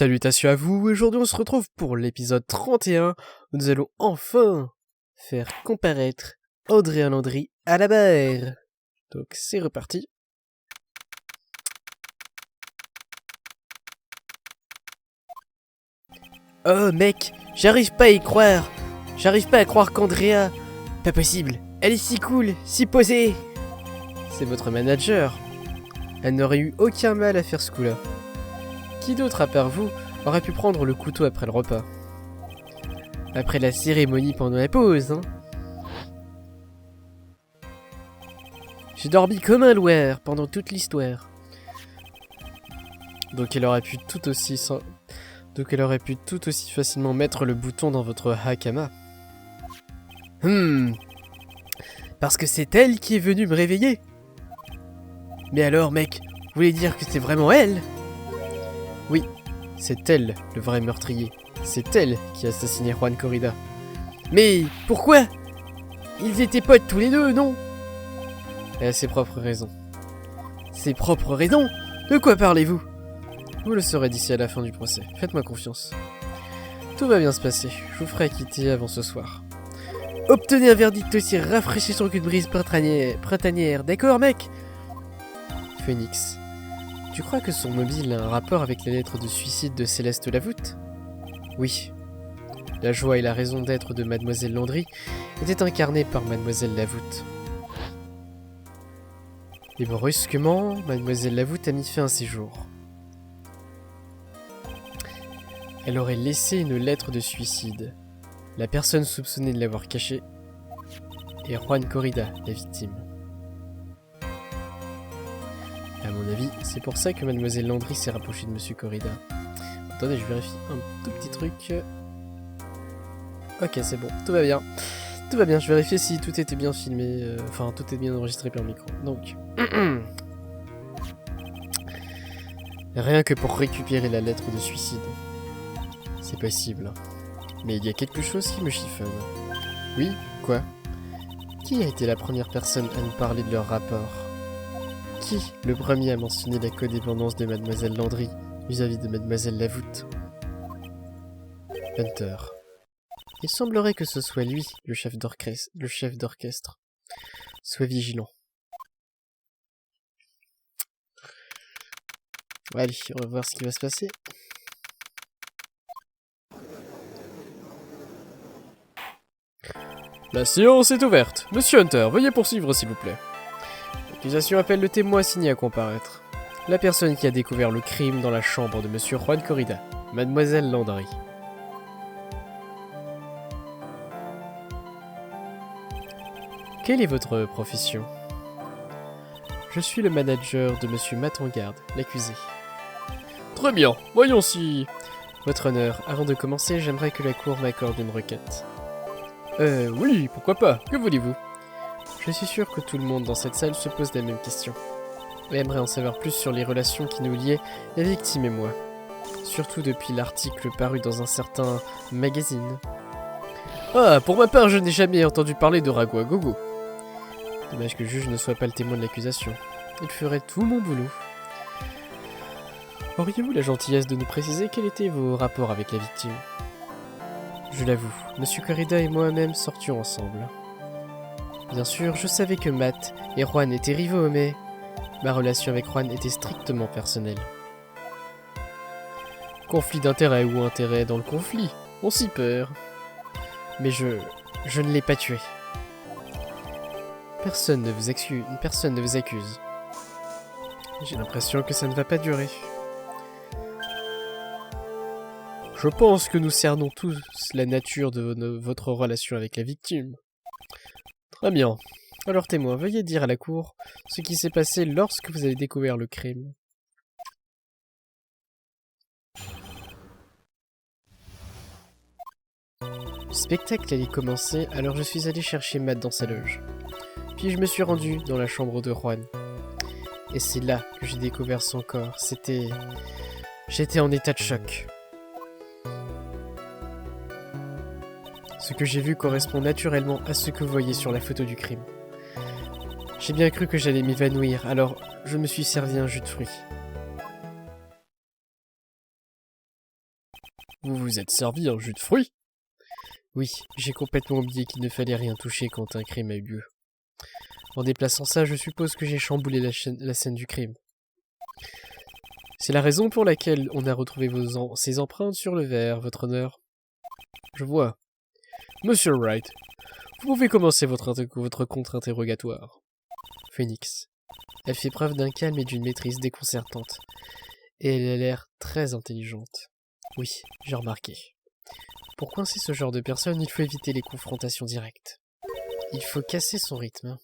Salutations à vous, aujourd'hui on se retrouve pour l'épisode 31 où nous allons enfin faire comparaître Andrea Landry à la barre. Donc c'est reparti. Oh mec, j'arrive pas à y croire. J'arrive pas à croire qu'Andrea... Pas possible, elle est si cool, si posée. C'est votre manager. Elle n'aurait eu aucun mal à faire ce coup-là. Qui d'autre à part vous aurait pu prendre le couteau après le repas? Après la cérémonie pendant la pause, hein? J'ai dormi comme un loir pendant toute l'histoire. Donc elle aurait pu tout aussi facilement mettre le bouton dans votre hakama. Parce que c'est elle qui est venue me réveiller. Mais alors mec, vous voulez dire que c'est vraiment elle? Oui, c'est elle le vrai meurtrier. C'est elle qui a assassiné Juan Corrida. Mais pourquoi? Ils étaient potes tous les deux, non? Elle a ses propres raisons. Ses propres raisons? De quoi parlez-vous? Vous le saurez d'ici à la fin du procès. Faites-moi confiance. Tout va bien se passer. Je vous ferai acquitter avant ce soir. Obtenez un verdict aussi rafraîchissant qu'une brise printanière. D'accord, mec? Phoenix. Tu crois que son mobile a un rapport avec les lettres de suicide de Céleste Lavoute? Oui. La joie et la raison d'être de Mademoiselle Landry étaient incarnées par Mademoiselle Lavoute. Et brusquement, Mademoiselle Lavoute a mis fin à ses jours. Elle aurait laissé une lettre de suicide. La personne soupçonnée de l'avoir cachée est Juan Corrida, la victime. À mon avis, c'est pour ça que Mademoiselle Landry s'est rapprochée de Monsieur Corrida. Attendez, je vérifie un tout petit truc. Ok, c'est bon, tout va bien. Tout va bien, je vérifie si tout était bien filmé, enfin tout est bien enregistré par le micro. Donc, rien que pour récupérer la lettre de suicide. C'est possible. Mais il y a quelque chose qui me chiffonne. Oui, quoi? Qui a été la première personne à nous parler de leur rapport? Qui le premier a mentionné la codépendance de Mademoiselle Landry vis-à-vis de Mademoiselle Lavoute? Hunter. Il semblerait que ce soit lui, le chef d'orchestre. Sois vigilant. Allez, on va voir ce qui va se passer. La séance est ouverte. Monsieur Hunter, veuillez poursuivre s'il vous plaît. L'accusation appelle le témoin assigné à comparaître. La personne qui a découvert le crime dans la chambre de Monsieur Juan Corrida, Mademoiselle Landry. Quelle est votre profession? Je suis le manager de Monsieur Matangarde, l'accusé. Très bien, voyons si... Votre honneur, avant de commencer, j'aimerais que la cour m'accorde une requête. Oui, pourquoi pas, que voulez-vous? Je suis sûr que tout le monde dans cette salle se pose la même question. Et aimerait en savoir plus sur les relations qui nous liaient, la victime et moi. Surtout depuis l'article paru dans un certain magazine. Ah, pour ma part, je n'ai jamais entendu parler de Rago à Gogo. Dommage que le juge ne soit pas le témoin de l'accusation. Il ferait tout mon boulot. Auriez-vous la gentillesse de nous préciser quels étaient vos rapports avec la victime? Je l'avoue, Monsieur Corrida et moi-même sortions ensemble. Bien sûr, je savais que Matt et Juan étaient rivaux, mais ma relation avec Juan était strictement personnelle. Conflit d'intérêt ou intérêt dans le conflit, on s'y perd. Mais je ne l'ai pas tué. Personne ne vous accuse. J'ai l'impression que ça ne va pas durer. Je pense que nous cernons tous la nature de votre relation avec la victime. Très bien. Alors témoin, veuillez dire à la cour ce qui s'est passé lorsque vous avez découvert le crime. Le spectacle allait commencer, alors je suis allé chercher Matt dans sa loge. Puis je me suis rendu dans la chambre de Juan. Et c'est là que j'ai découvert son corps. J'étais en état de choc. Ce que j'ai vu correspond naturellement à ce que vous voyez sur la photo du crime. J'ai bien cru que j'allais m'évanouir, alors je me suis servi un jus de fruits. Vous vous êtes servi un jus de fruits? Oui, j'ai complètement oublié qu'il ne fallait rien toucher quand un crime a eu lieu. En déplaçant ça, je suppose que j'ai chamboulé la scène du crime. C'est la raison pour laquelle on a retrouvé ces empreintes sur le verre, votre honneur. Je vois. Monsieur Wright, vous pouvez commencer votre contre-interrogatoire. Phoenix. Elle fait preuve d'un calme et d'une maîtrise déconcertante. Et elle a l'air très intelligente. Oui, j'ai remarqué. Pour coincer ce genre de personne, il faut éviter les confrontations directes. Il faut casser son rythme.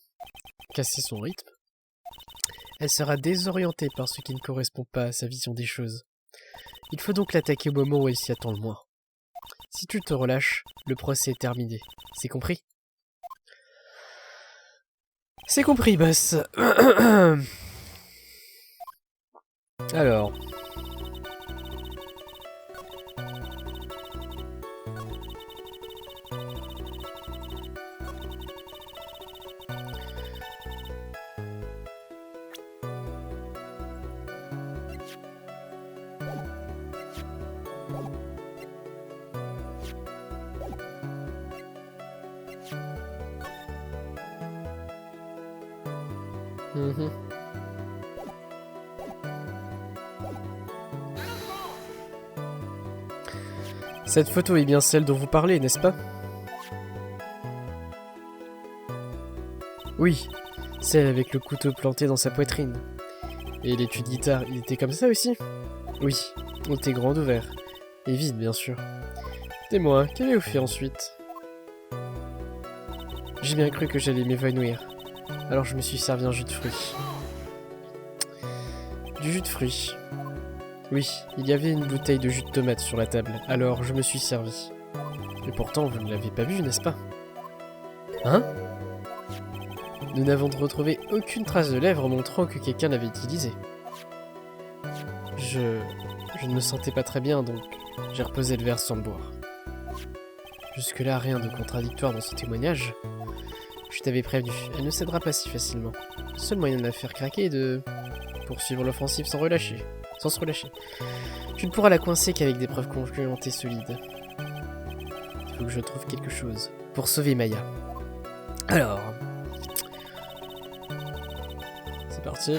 Casser son rythme? Elle sera désorientée par ce qui ne correspond pas à sa vision des choses. Il faut donc l'attaquer au moment où elle s'y attend le moins. Si tu te relâches, le procès est terminé. C'est compris? C'est compris, boss. Alors... Cette photo est bien celle dont vous parlez, n'est-ce pas? Oui, celle avec le couteau planté dans sa poitrine. Et l'étui de guitare, il était comme ça aussi? Oui, il était grand ouvert. Et vide, bien sûr. Dis-moi, qu'avez-vous fait ensuite? J'ai bien cru que j'allais m'évanouir. Alors je me suis servi un jus de fruits. Du jus de fruits. Oui, il y avait une bouteille de jus de tomate sur la table, alors je me suis servi. Et pourtant, vous ne l'avez pas bu, n'est-ce pas? Hein? Nous n'avons retrouvé aucune trace de lèvres montrant que quelqu'un l'avait utilisé. Je ne me sentais pas très bien, donc j'ai reposé le verre sans le boire. Jusque-là, rien de contradictoire dans ce témoignage. Je t'avais prévenu, elle ne cédera pas si facilement. Le seul moyen de la faire craquer est de poursuivre l'offensive sans se relâcher. Tu ne pourras la coincer qu'avec des preuves concluantes et solides. Il faut que je trouve quelque chose pour sauver Maya. Alors... C'est parti.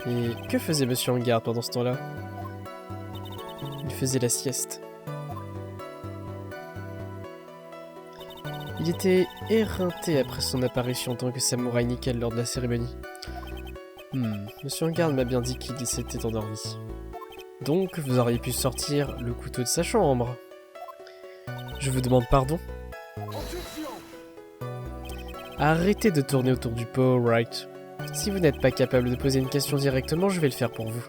Et que faisait Monsieur Engarde pendant ce temps-là? Il faisait la sieste. Il était éreinté après son apparition en tant que samouraï nickel lors de la cérémonie. Monsieur Engarde m'a bien dit qu'il s'était endormi. Donc, vous auriez pu sortir le couteau de sa chambre. Je vous demande pardon. Arrêtez de tourner autour du pot, Wright. Si vous n'êtes pas capable de poser une question directement, je vais le faire pour vous.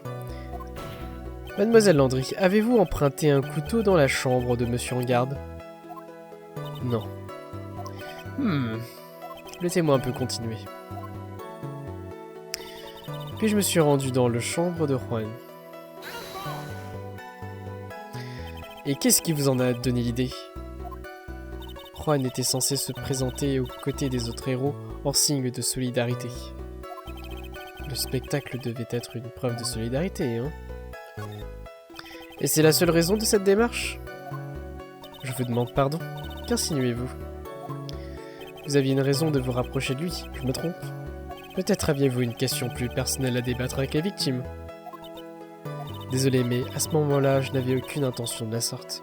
Mademoiselle Landry, avez-vous emprunté un couteau dans la chambre de Monsieur Engarde? Non. Laissez-moi un peu continuer. Puis je me suis rendu dans la chambre de Juan. Et qu'est-ce qui vous en a donné l'idée? Juan était censé se présenter aux côtés des autres héros en signe de solidarité. Le spectacle devait être une preuve de solidarité, hein? Et c'est la seule raison de cette démarche? Je vous demande pardon. Qu'insinuez-vous? Vous aviez une raison de vous rapprocher de lui, je me trompe? Peut-être aviez-vous une question plus personnelle à débattre avec la victime? Désolé, mais à ce moment-là, je n'avais aucune intention de la sorte.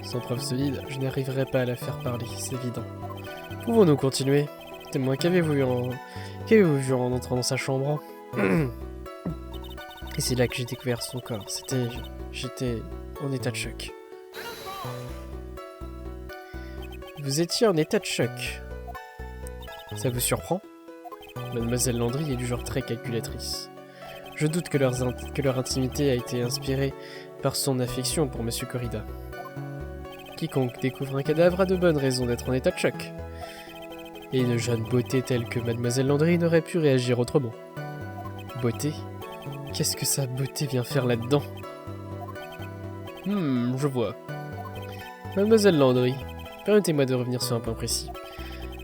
Sans preuve solide, je n'arriverai pas à la faire parler, c'est évident. Pouvons-nous continuer? Témoin, qu'avez-vous vu en entrant dans sa chambre? Et c'est là que j'ai découvert son corps. J'étais en état de choc. Vous étiez en état de choc. Ça vous surprend? Mademoiselle Landry est du genre très calculatrice. Je doute que leur intimité a été inspirée par son affection pour Monsieur Corrida. Quiconque découvre un cadavre a de bonnes raisons d'être en état de choc. Et une jeune beauté telle que Mademoiselle Landry n'aurait pu réagir autrement. Beauté? Qu'est-ce que sa beauté vient faire là-dedans? Je vois. Mademoiselle Landry, permettez-moi de revenir sur un point précis.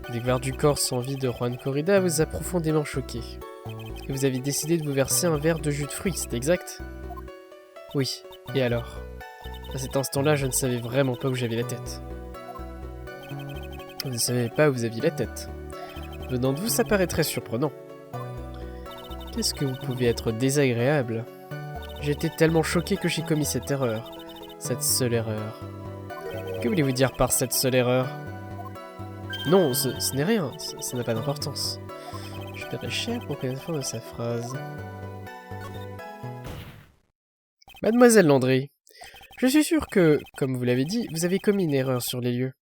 La découverte du corps sans vie de Juan Corrida vous a profondément choqué. Et vous avez décidé de vous verser un verre de jus de fruits, c'est exact? Oui, et alors? À cet instant-là, je ne savais vraiment pas où j'avais la tête. Vous ne savez pas où vous aviez la tête. Venant de vous, ça paraît très surprenant. Qu'est-ce que vous pouvez être désagréable? J'étais tellement choqué que j'ai commis cette erreur. Cette seule erreur. Que voulez-vous dire par cette seule erreur? Non, ce n'est rien, ça n'a pas d'importance. Je paierai cher pour connaître de sa phrase. Mademoiselle Landry, je suis sûr que, comme vous l'avez dit, vous avez commis une erreur sur les lieux.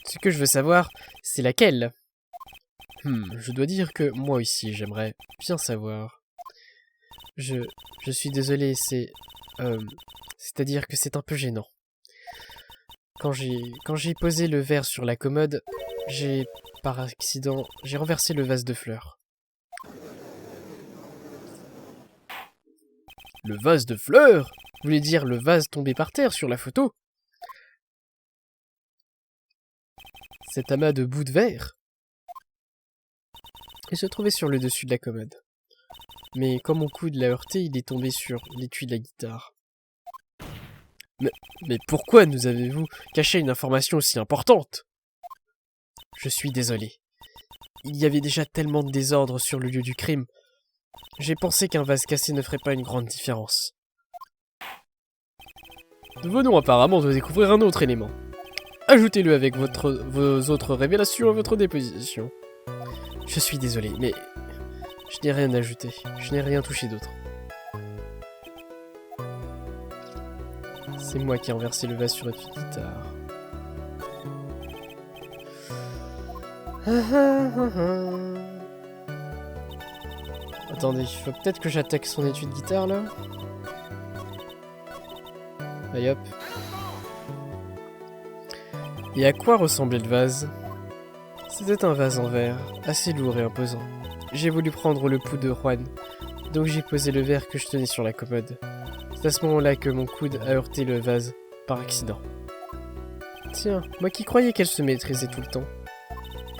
Ce que je veux savoir, c'est laquelle? Je dois dire que moi aussi, j'aimerais bien savoir. Je suis désolé, c'est-à-dire que c'est un peu gênant. Quand j'ai posé le verre sur la commode, par accident, j'ai renversé le vase de fleurs. Le vase de fleurs? Vous voulez dire le vase tombé par terre sur la photo? Cet amas de bouts de verre? Il se trouvait sur le dessus de la commode. Mais quand mon coude l'a heurté, il est tombé sur l'étui de la guitare. Mais pourquoi nous avez-vous caché une information aussi importante? Je suis désolé. Il y avait déjà tellement de désordre sur le lieu du crime. J'ai pensé qu'un vase cassé ne ferait pas une grande différence. Nous venons apparemment de découvrir un autre élément. Ajoutez-le avec vos autres révélations à votre déposition. Je suis désolé, mais je n'ai rien ajouté. Je n'ai rien touché d'autre. C'est moi qui ai renversé le vase sur la guitare. Attendez, il faut peut-être que j'attaque son étui de guitare là. Allez hop. Et à quoi ressemblait le vase? C'était un vase en verre, assez lourd et imposant. J'ai voulu prendre le pouls de Juan, donc j'ai posé le verre que je tenais sur la commode. C'est à ce moment-là que mon coude a heurté le vase, par accident. Tiens, moi qui croyais qu'elle se maîtrisait tout le temps.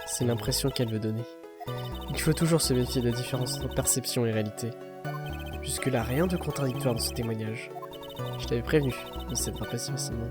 C'est l'impression qu'elle veut donner. Il faut toujours se méfier de la différence entre perception et réalité. Jusque-là, rien de contradictoire dans ce témoignage. Je t'avais prévenu, ne cédera pas si facilement.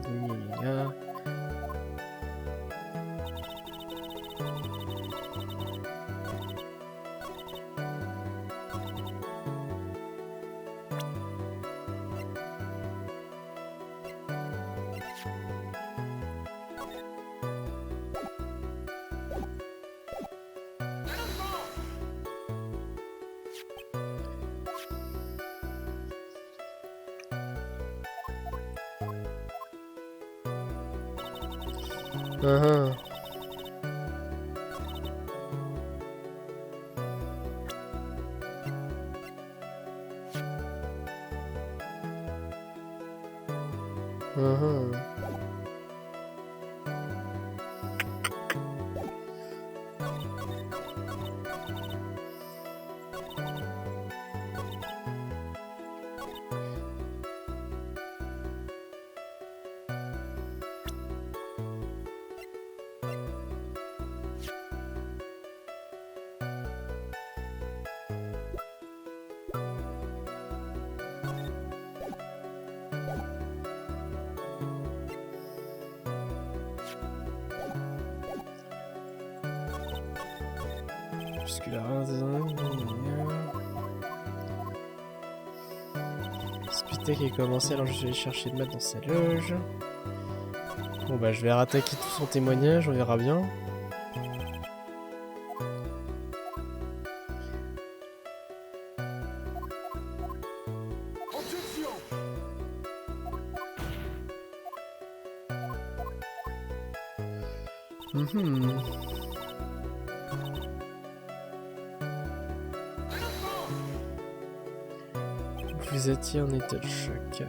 Jusque-là, spectacle est commencé, alors je vais aller chercher de mettre dans sa loge. Bon bah je vais rattaquer tout son témoignage, on verra bien. Vous étiez en état de choc.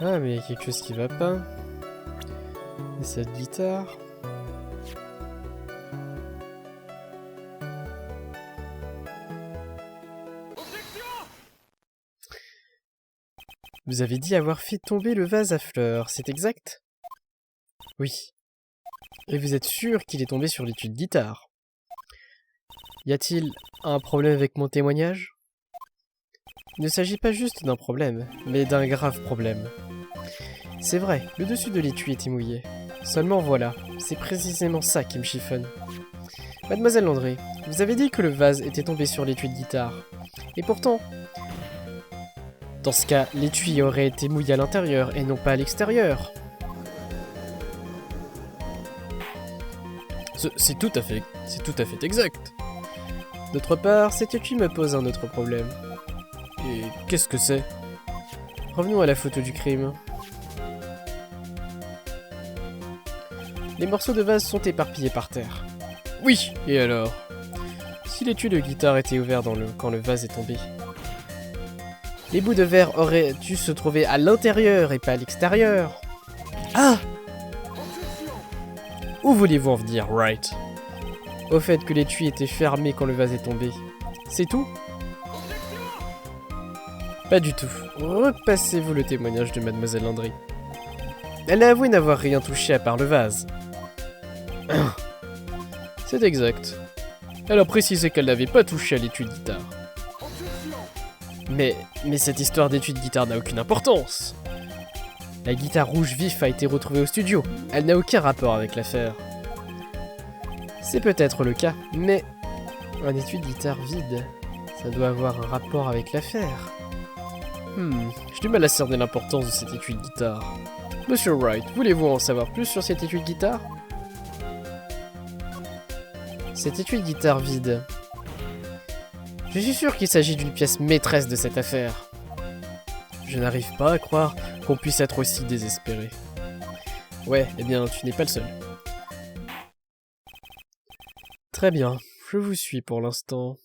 Ah, mais il y a quelque chose qui va pas. Et cette guitare. Vous avez dit avoir fait tomber le vase à fleurs, c'est exact? Oui. Et vous êtes sûr qu'il est tombé sur l'étui de guitare? Y a-t-il un problème avec mon témoignage? Il ne s'agit pas juste d'un problème, mais d'un grave problème. C'est vrai, le dessus de l'étui était mouillé. Seulement voilà, c'est précisément ça qui me chiffonne. Mademoiselle Landry, vous avez dit que le vase était tombé sur l'étui de guitare. Et pourtant, dans ce cas, l'étui aurait été mouillé à l'intérieur et non pas à l'extérieur. C'est tout à fait exact. D'autre part, cet étui me pose un autre problème. Et qu'est-ce que c'est? Revenons à la photo du crime. Les morceaux de vase sont éparpillés par terre. Oui, et alors? Si l'étui de guitare était ouvert quand le vase est tombé, les bouts de verre auraient dû se trouver à l'intérieur et pas à l'extérieur. Ah! Où voulez-vous en venir, Wright? Au fait que l'étui était fermé quand le vase est tombé. C'est tout? Pas du tout. Repassez-vous le témoignage de Mademoiselle Landry. Elle a avoué n'avoir rien touché à part le vase. C'est exact. Elle a précisé qu'elle n'avait pas touché à l'étui de guitare. Mais cette histoire d'étui de guitare n'a aucune importance. La guitare rouge vif a été retrouvée au studio. Elle n'a aucun rapport avec l'affaire. C'est peut-être le cas, mais un étui de guitare vide, ça doit avoir un rapport avec l'affaire. J'ai du mal à cerner l'importance de cet étui de guitare. Monsieur Wright, voulez-vous en savoir plus sur cet étui de guitare? Cet étui de guitare vide. Je suis sûr qu'il s'agit d'une pièce maîtresse de cette affaire. Je n'arrive pas à croire qu'on puisse être aussi désespéré. Ouais, eh bien, tu n'es pas le seul. Très bien, je vous suis pour l'instant.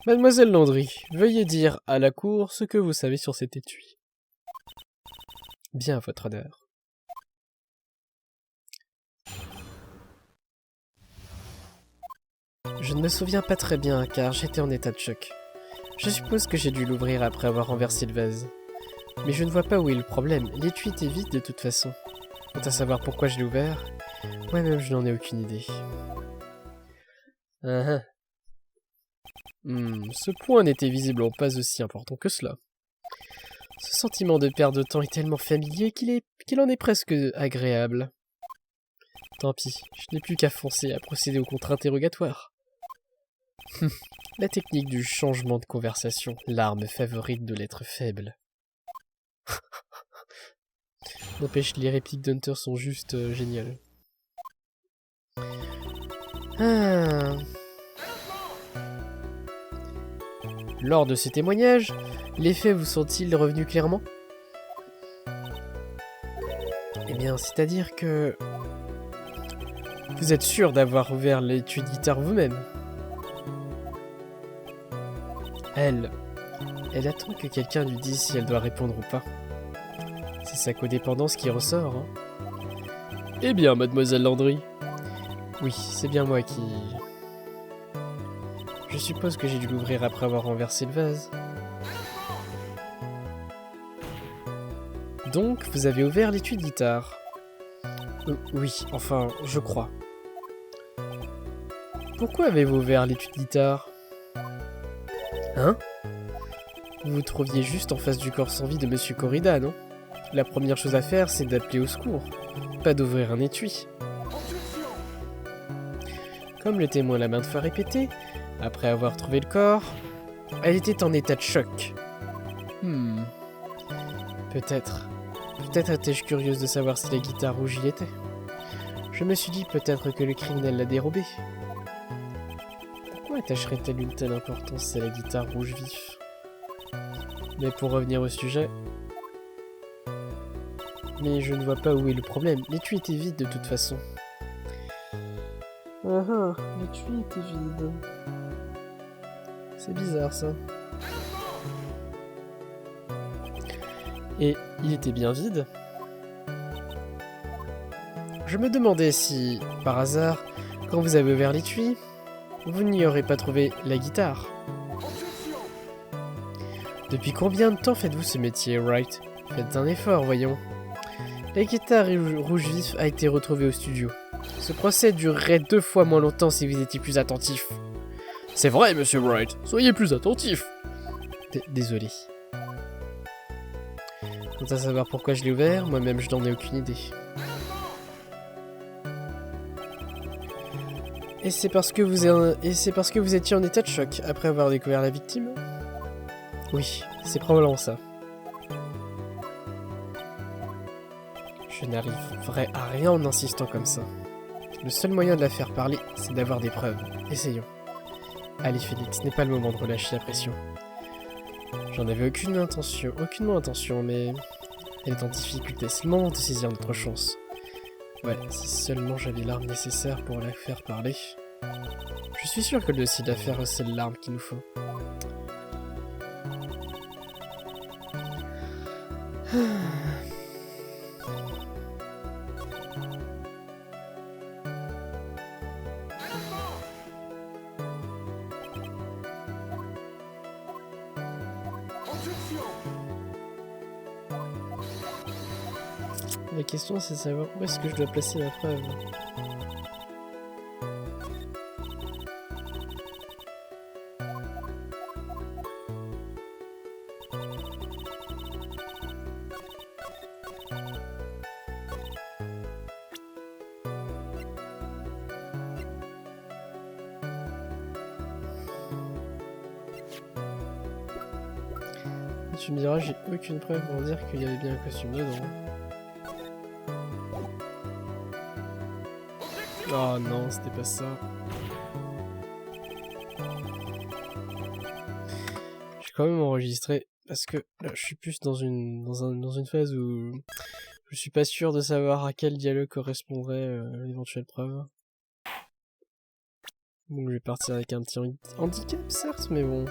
Mademoiselle Landry, veuillez dire à la cour ce que vous savez sur cet étui. Bien, votre honneur. Je ne me souviens pas très bien car j'étais en état de choc. Je suppose que j'ai dû l'ouvrir après avoir renversé le vase. Mais je ne vois pas où est le problème, l'étui était vide de toute façon. Quant à savoir pourquoi je l'ai ouvert, moi-même je n'en ai aucune idée. Ce point n'était visiblement pas aussi important que cela. Ce sentiment de perte de temps est tellement familier qu'il en est presque agréable. Tant pis, je n'ai plus qu'à foncer à procéder au contre-interrogatoire. La technique du changement de conversation, l'arme favorite de l'être faible. N'empêche, les répliques d'Hunter sont juste géniales. Lors de ces témoignages, les faits vous sont-ils revenus clairement? Eh bien, c'est-à-dire que... Vous êtes sûr d'avoir ouvert l'étui de guitare vous-même? Elle attend que quelqu'un lui dise si elle doit répondre ou pas. C'est sa codépendance qui ressort, hein. Eh bien, Mademoiselle Landry. Oui, c'est bien moi qui... Je suppose que j'ai dû l'ouvrir après avoir renversé le vase. Donc, vous avez ouvert l'étui de guitare? Oui, enfin, je crois. Pourquoi avez-vous ouvert l'étui de guitare? Hein? Vous vous trouviez juste en face du corps sans vie de Monsieur Corrida, non? La première chose à faire, c'est d'appeler au secours, pas d'ouvrir un étui. Comme le témoin l'a maintes fois répété, après avoir trouvé le corps, elle était en état de choc. Peut-être étais-je curieuse de savoir si la guitare rouge y était. Je me suis dit peut-être que le criminel l'a dérobée. Pourquoi attacherait-elle une telle importance à la guitare rouge vif? Mais pour revenir au sujet... Mais je ne vois pas où est le problème. L'étui était vide de toute façon. L'étui était vide. C'est bizarre ça. Et il était bien vide. Je me demandais si, par hasard, quand vous avez ouvert l'étui, vous n'y aurez pas trouvé la guitare. Depuis combien de temps faites-vous ce métier, Wright? Faites un effort, voyons. La guitare rouge vif a été retrouvée au studio. Ce procès durerait 2 fois moins longtemps si vous étiez plus attentif. C'est vrai, monsieur Wright. Soyez plus attentif. Désolé. Quant à savoir pourquoi je l'ai ouvert, moi-même je n'en ai aucune idée. Et c'est parce que vous étiez en état de choc après avoir découvert la victime? Oui, c'est probablement ça. Je n'arriverai à rien en insistant comme ça. Le seul moyen de la faire parler, c'est d'avoir des preuves. Essayons. Allez Félix, ce n'est pas le moment de relâcher la pression. J'en avais aucunement intention, mais elle est en difficulté. C'est le moment de saisir notre chance. Ouais, si seulement j'avais l'arme nécessaire pour la faire parler. Je suis sûr que le dossier d'affaires recèle l'arme qu'il nous faut. La question c'est de savoir où est-ce que je dois placer ma preuve. Et tu me diras, j'ai aucune preuve pour dire qu'il y avait bien un costume dedans. Oh non, c'était pas ça. J'ai quand même enregistré parce que là, je suis plus dans une phase où je suis pas sûr de savoir à quel dialogue correspondrait l'éventuelle preuve. Donc je vais partir avec un petit handicap, certes, mais bon.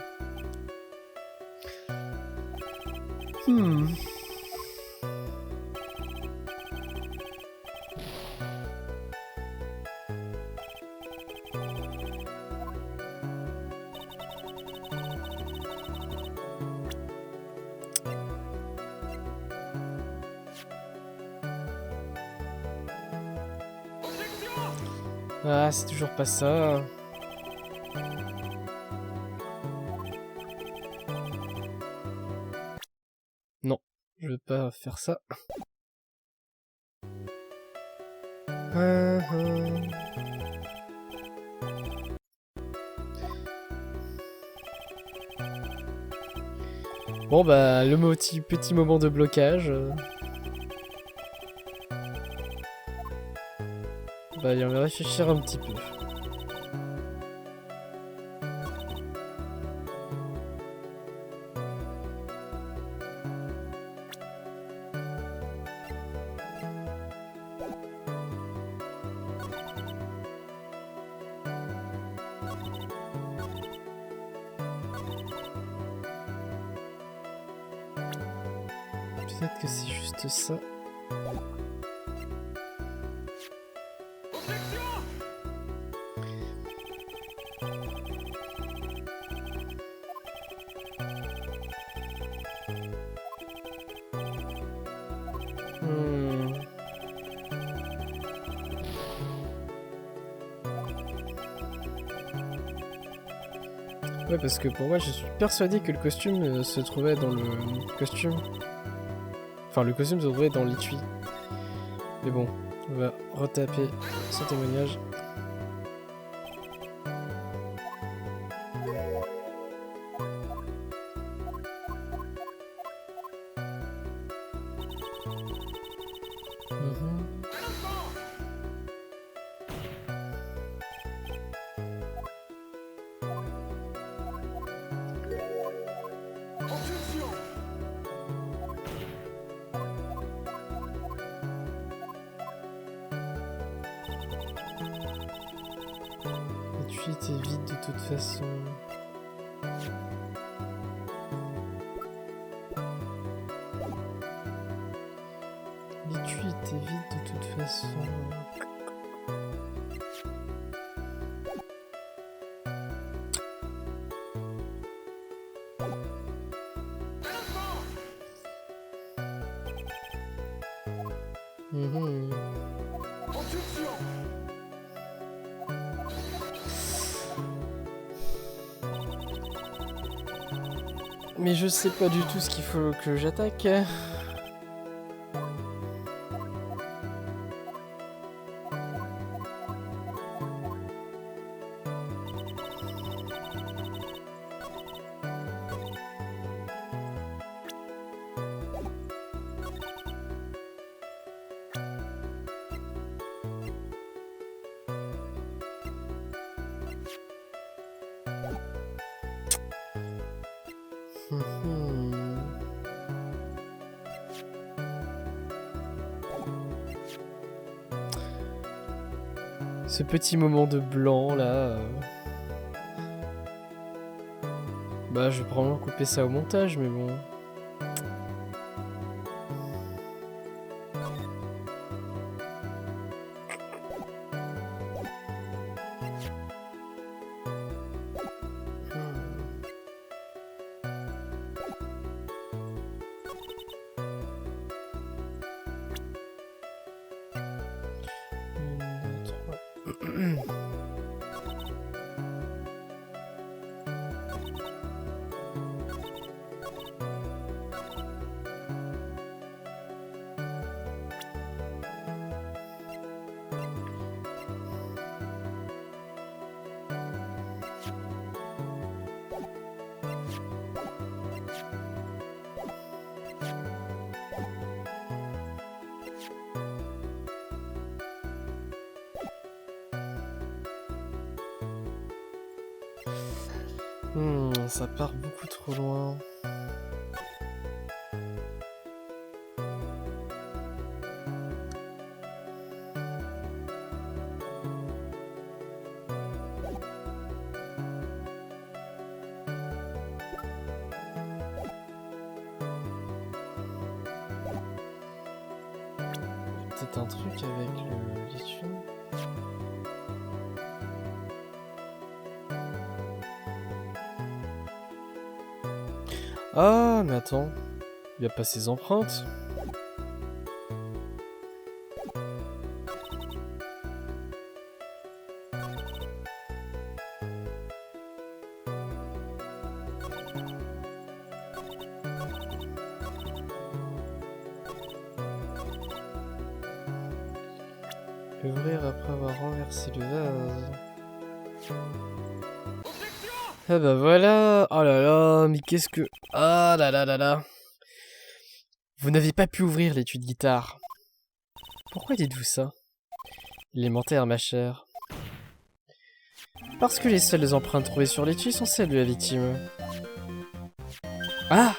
Ah, c'est toujours pas ça. Non, je veux pas faire ça. Bon bah, le petit moment de blocage. Bah, on va réfléchir un petit peu. Peut-être que c'est juste ça. Ouais, parce que pour moi, je suis persuadé que le costume se trouvait dans le costume. Enfin, le costume se trouvait dans l'étui. Mais bon, on va retaper ce témoignage. L'étui était vide de toute façon. L'étui était vide de toute façon. Mais je sais pas du tout ce qu'il faut que j'attaque. Ce petit moment de blanc là. Bah, je vais probablement couper ça au montage, mais bon. Ça part beaucoup trop loin. Peut-être un truc avec le lithium. Ah, mais attends, il n'y a pas ses empreintes. Ouvrir après avoir renversé le vase. Ah bah voilà. Oh là là, mais qu'est-ce que... Ah là là là là. Vous n'avez pas pu ouvrir l'étui de guitare. Pourquoi dites-vous ça? Élémentaire, ma chère. Parce que les seules empreintes trouvées sur l'étui sont celles de la victime. Ah!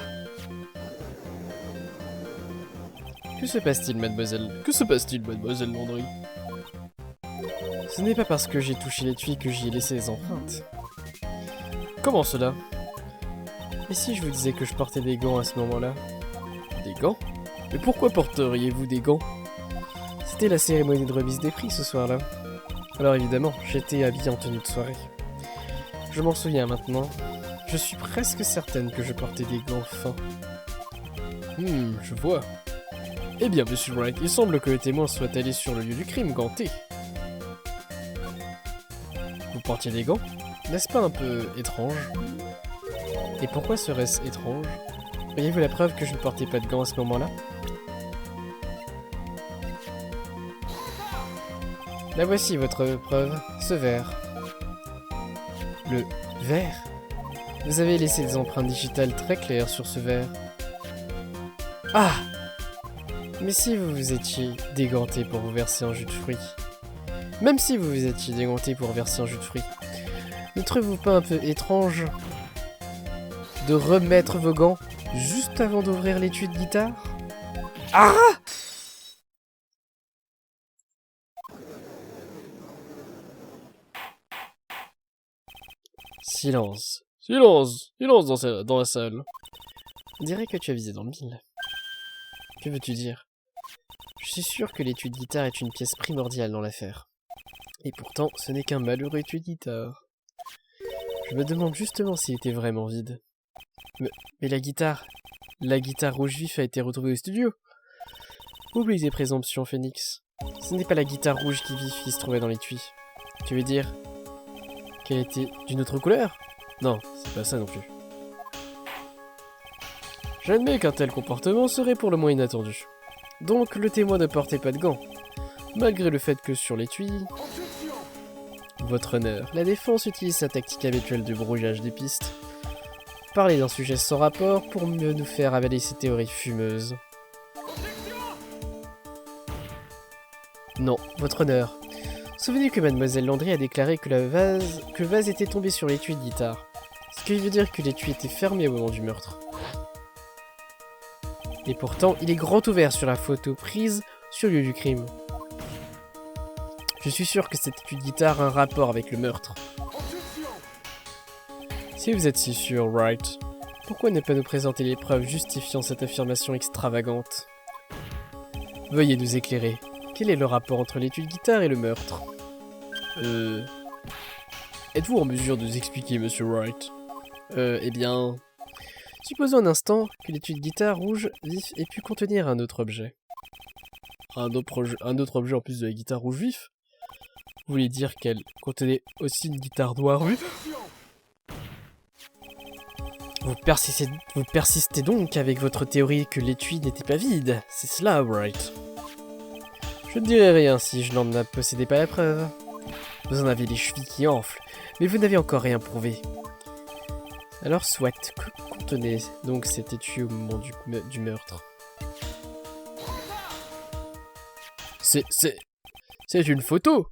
Que se passe-t-il, mademoiselle? Que se passe-t-il, mademoiselle Landry? Ce n'est pas parce que j'ai touché l'étui que j'y ai laissé les empreintes. Comment cela? Et si je vous disais que je portais des gants à ce moment-là? Des gants? Mais pourquoi porteriez-vous des gants? C'était la cérémonie de remise des prix ce soir-là. Alors évidemment, j'étais habillé en tenue de soirée. Je m'en souviens maintenant. Je suis presque certaine que je portais des gants fins. Je vois. Eh bien, monsieur Wright, il semble que le témoin soit allé sur le lieu du crime ganté. Vous portiez des gants? N'est-ce pas un peu étrange? Et pourquoi serait-ce étrange? Voyez-vous la preuve que je ne portais pas de gants à ce moment-là? La voici votre preuve, ce verre. Le verre? Vous avez laissé des empreintes digitales très claires sur ce verre. Ah! Mais si vous vous étiez déganté pour vous verser un jus de fruits, même si vous vous étiez déganté pour verser un jus de fruits, ne trouvez-vous pas un peu étrange de remettre vos gants juste avant d'ouvrir l'étui de guitare? Ah! Silence. Silence. Silence dans la salle. On dirait que tu as visé dans le mille. Que veux-tu dire? Je Je suis sûr que l'étui de guitare est une pièce primordiale dans l'affaire. Et pourtant, ce n'est qu'un malheureux étui de guitare. Je me demande justement s'il était vraiment vide. Mais la guitare rouge vif a été retrouvée au studio. Oublie tes présomptions, Phoenix. Ce n'est pas la guitare rouge qui se trouvait dans l'étui. Tu veux dire qu'elle était d'une autre couleur? Non, c'est pas ça non plus. J'admets qu'un tel comportement serait pour le moins inattendu. Donc le témoin ne portait pas de gants, malgré le fait que sur l'étui... Votre honneur, la défense utilise sa tactique habituelle de brouillage des pistes. Parler d'un sujet sans rapport pour mieux nous faire avaler ses théories fumeuses. Non, votre honneur. Souvenez que mademoiselle Landry a déclaré que le vase était tombé sur l'étui de guitare. Ce qui veut dire que l'étui était fermé au moment du meurtre. Et pourtant, il est grand ouvert sur la photo prise sur le lieu du crime. Je suis sûr que cette étui de guitare a un rapport avec le meurtre. Si vous êtes si sûr, Wright, pourquoi ne pas nous présenter les preuves justifiant cette affirmation extravagante? Veuillez nous éclairer. Quel est le rapport entre l'étui de guitare et le meurtre? Êtes-vous en mesure de nous expliquer, Monsieur Wright? Eh bien... Supposons un instant que l'étui de guitare rouge vif ait pu contenir un autre objet. Un autre objet en plus de la guitare rouge vif? Vous voulez dire qu'elle contenait aussi une guitare noire vif? Vous persistez donc avec votre théorie que l'étui n'était pas vide. C'est cela, Wright. Je ne dirai rien si je n'en possédais pas la preuve. Vous en avez les chevilles qui enflent, mais vous n'avez encore rien prouvé. Alors soit, que contenait donc cet étui au moment du meurtre? C'est une photo!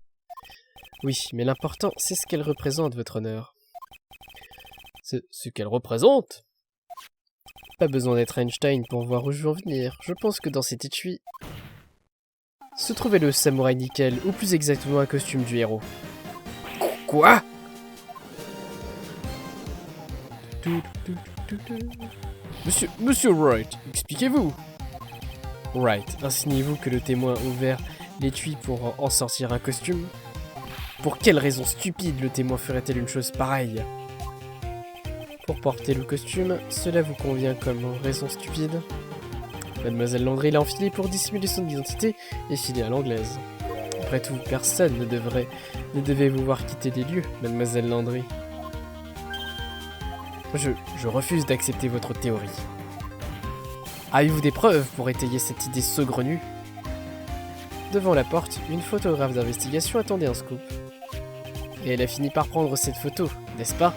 Oui, mais l'important, c'est ce qu'elle représente, votre honneur. Ce qu'elle représente? Pas besoin d'être Einstein pour voir où je veux en venir. Je pense que dans cet étui se trouvait le samouraï nickel, ou plus exactement un costume du héros. Quoi? Monsieur Wright, expliquez-vous. Wright, insinuez-vous que le témoin a ouvert l'étui pour en sortir un costume? Pour quelle raison stupide le témoin ferait-elle une chose pareille? Pour porter le costume, cela vous convient comme raison stupide? Mademoiselle Landry l'a enfilé pour dissimuler son identité et filer à l'anglaise. Après tout, personne ne devait vous voir quitter les lieux, Mademoiselle Landry. Je refuse d'accepter votre théorie. Avez-vous des preuves pour étayer cette idée saugrenue? Devant la porte, une photographe d'investigation attendait un scoop. Et elle a fini par prendre cette photo, n'est-ce pas?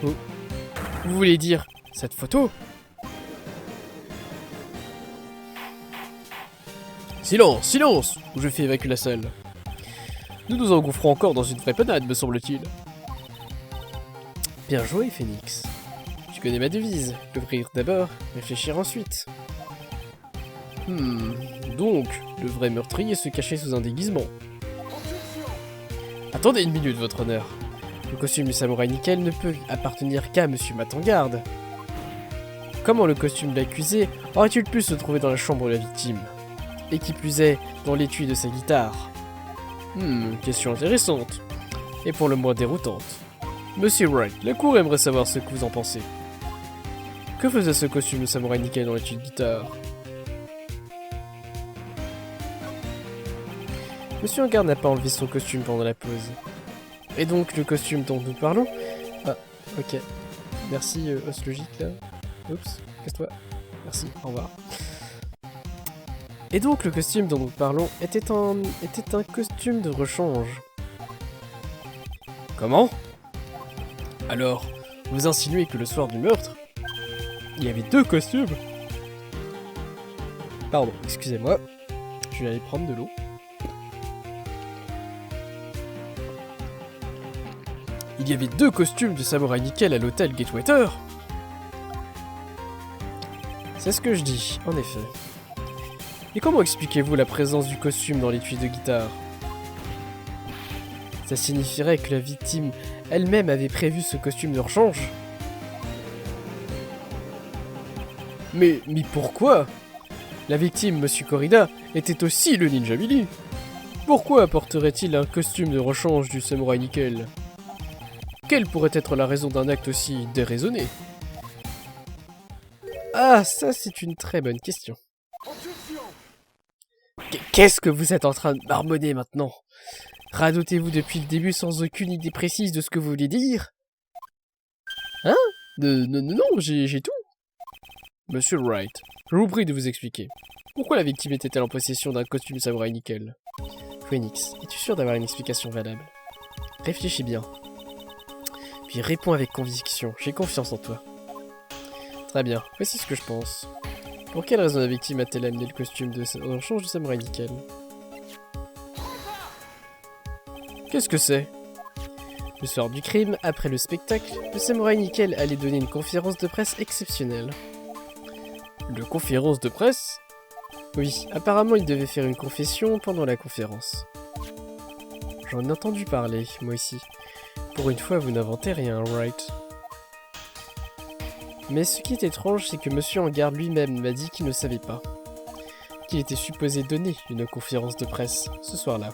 Vous voulez dire cette photo? Silence, silence! Ou je fais évacuer la salle. Nous nous engouffrons encore dans une vraie panade, me semble-t-il. Bien joué, Phoenix. Tu connais ma devise. L'ouvrir d'abord, réfléchir ensuite. Donc, le vrai meurtrier se cachait sous un déguisement. Attendez une minute, votre honneur. Le costume du samouraï nickel ne peut appartenir qu'à Monsieur Matangarde. Comment le costume de l'accusé aurait-il pu se trouver dans la chambre de la victime? Et qui plus est, dans l'étui de sa guitare? Question intéressante. Et pour le moins déroutante. Monsieur Wright, la cour aimerait savoir ce que vous en pensez. Que faisait ce costume de samouraï nickel dans l'étui de guitare? Monsieur Engarde n'a pas enlevé son costume pendant la pause. Et donc, le costume dont nous parlons... Ah, ok. Merci, os logique, là. Oups, casse-toi. Merci, au revoir. Et donc, le costume dont nous parlons était un costume de rechange. Comment? Alors, vous insinuez que le soir du meurtre, il y avait deux costumes? Pardon, excusez-moi. Je vais aller prendre de l'eau. Il y avait deux costumes de samouraï nickel à l'hôtel Gatewater? C'est ce que je dis, en effet. Et comment expliquez-vous la présence du costume dans l'étui de guitare? Ça signifierait que la victime elle-même avait prévu ce costume de rechange? Mais pourquoi? La victime, Monsieur Corrida, était aussi le ninja Billy. Pourquoi apporterait-il un costume de rechange du samouraï nickel? Quelle pourrait être la raison d'un acte aussi déraisonné? Ah, ça c'est une très bonne question. Qu'est-ce que vous êtes en train de marmonner maintenant? Radotez-vous depuis le début sans aucune idée précise de ce que vous voulez dire? Hein? Non, j'ai tout. Monsieur Wright, je vous prie de vous expliquer. Pourquoi la victime était-elle en possession d'un costume samouraï nickel? Phoenix, es-tu sûr d'avoir une explication valable? Réfléchis bien. Puis réponds avec conviction, j'ai confiance en toi. Très bien, voici ce que je pense. Pour quelle raison la victime a-t-elle amené le costume de rechange du samouraï nickel? Qu'est-ce que c'est? Le soir du crime, après le spectacle, le samouraï nickel allait donner une conférence de presse exceptionnelle. Une conférence de presse? Oui, apparemment il devait faire une confession pendant la conférence. J'en ai entendu parler, moi aussi. Pour une fois, vous n'inventez rien, Wright. Mais ce qui est étrange, c'est que Monsieur en garde lui-même m'a dit qu'il ne savait pas. Qu'il était supposé donner une conférence de presse, ce soir-là.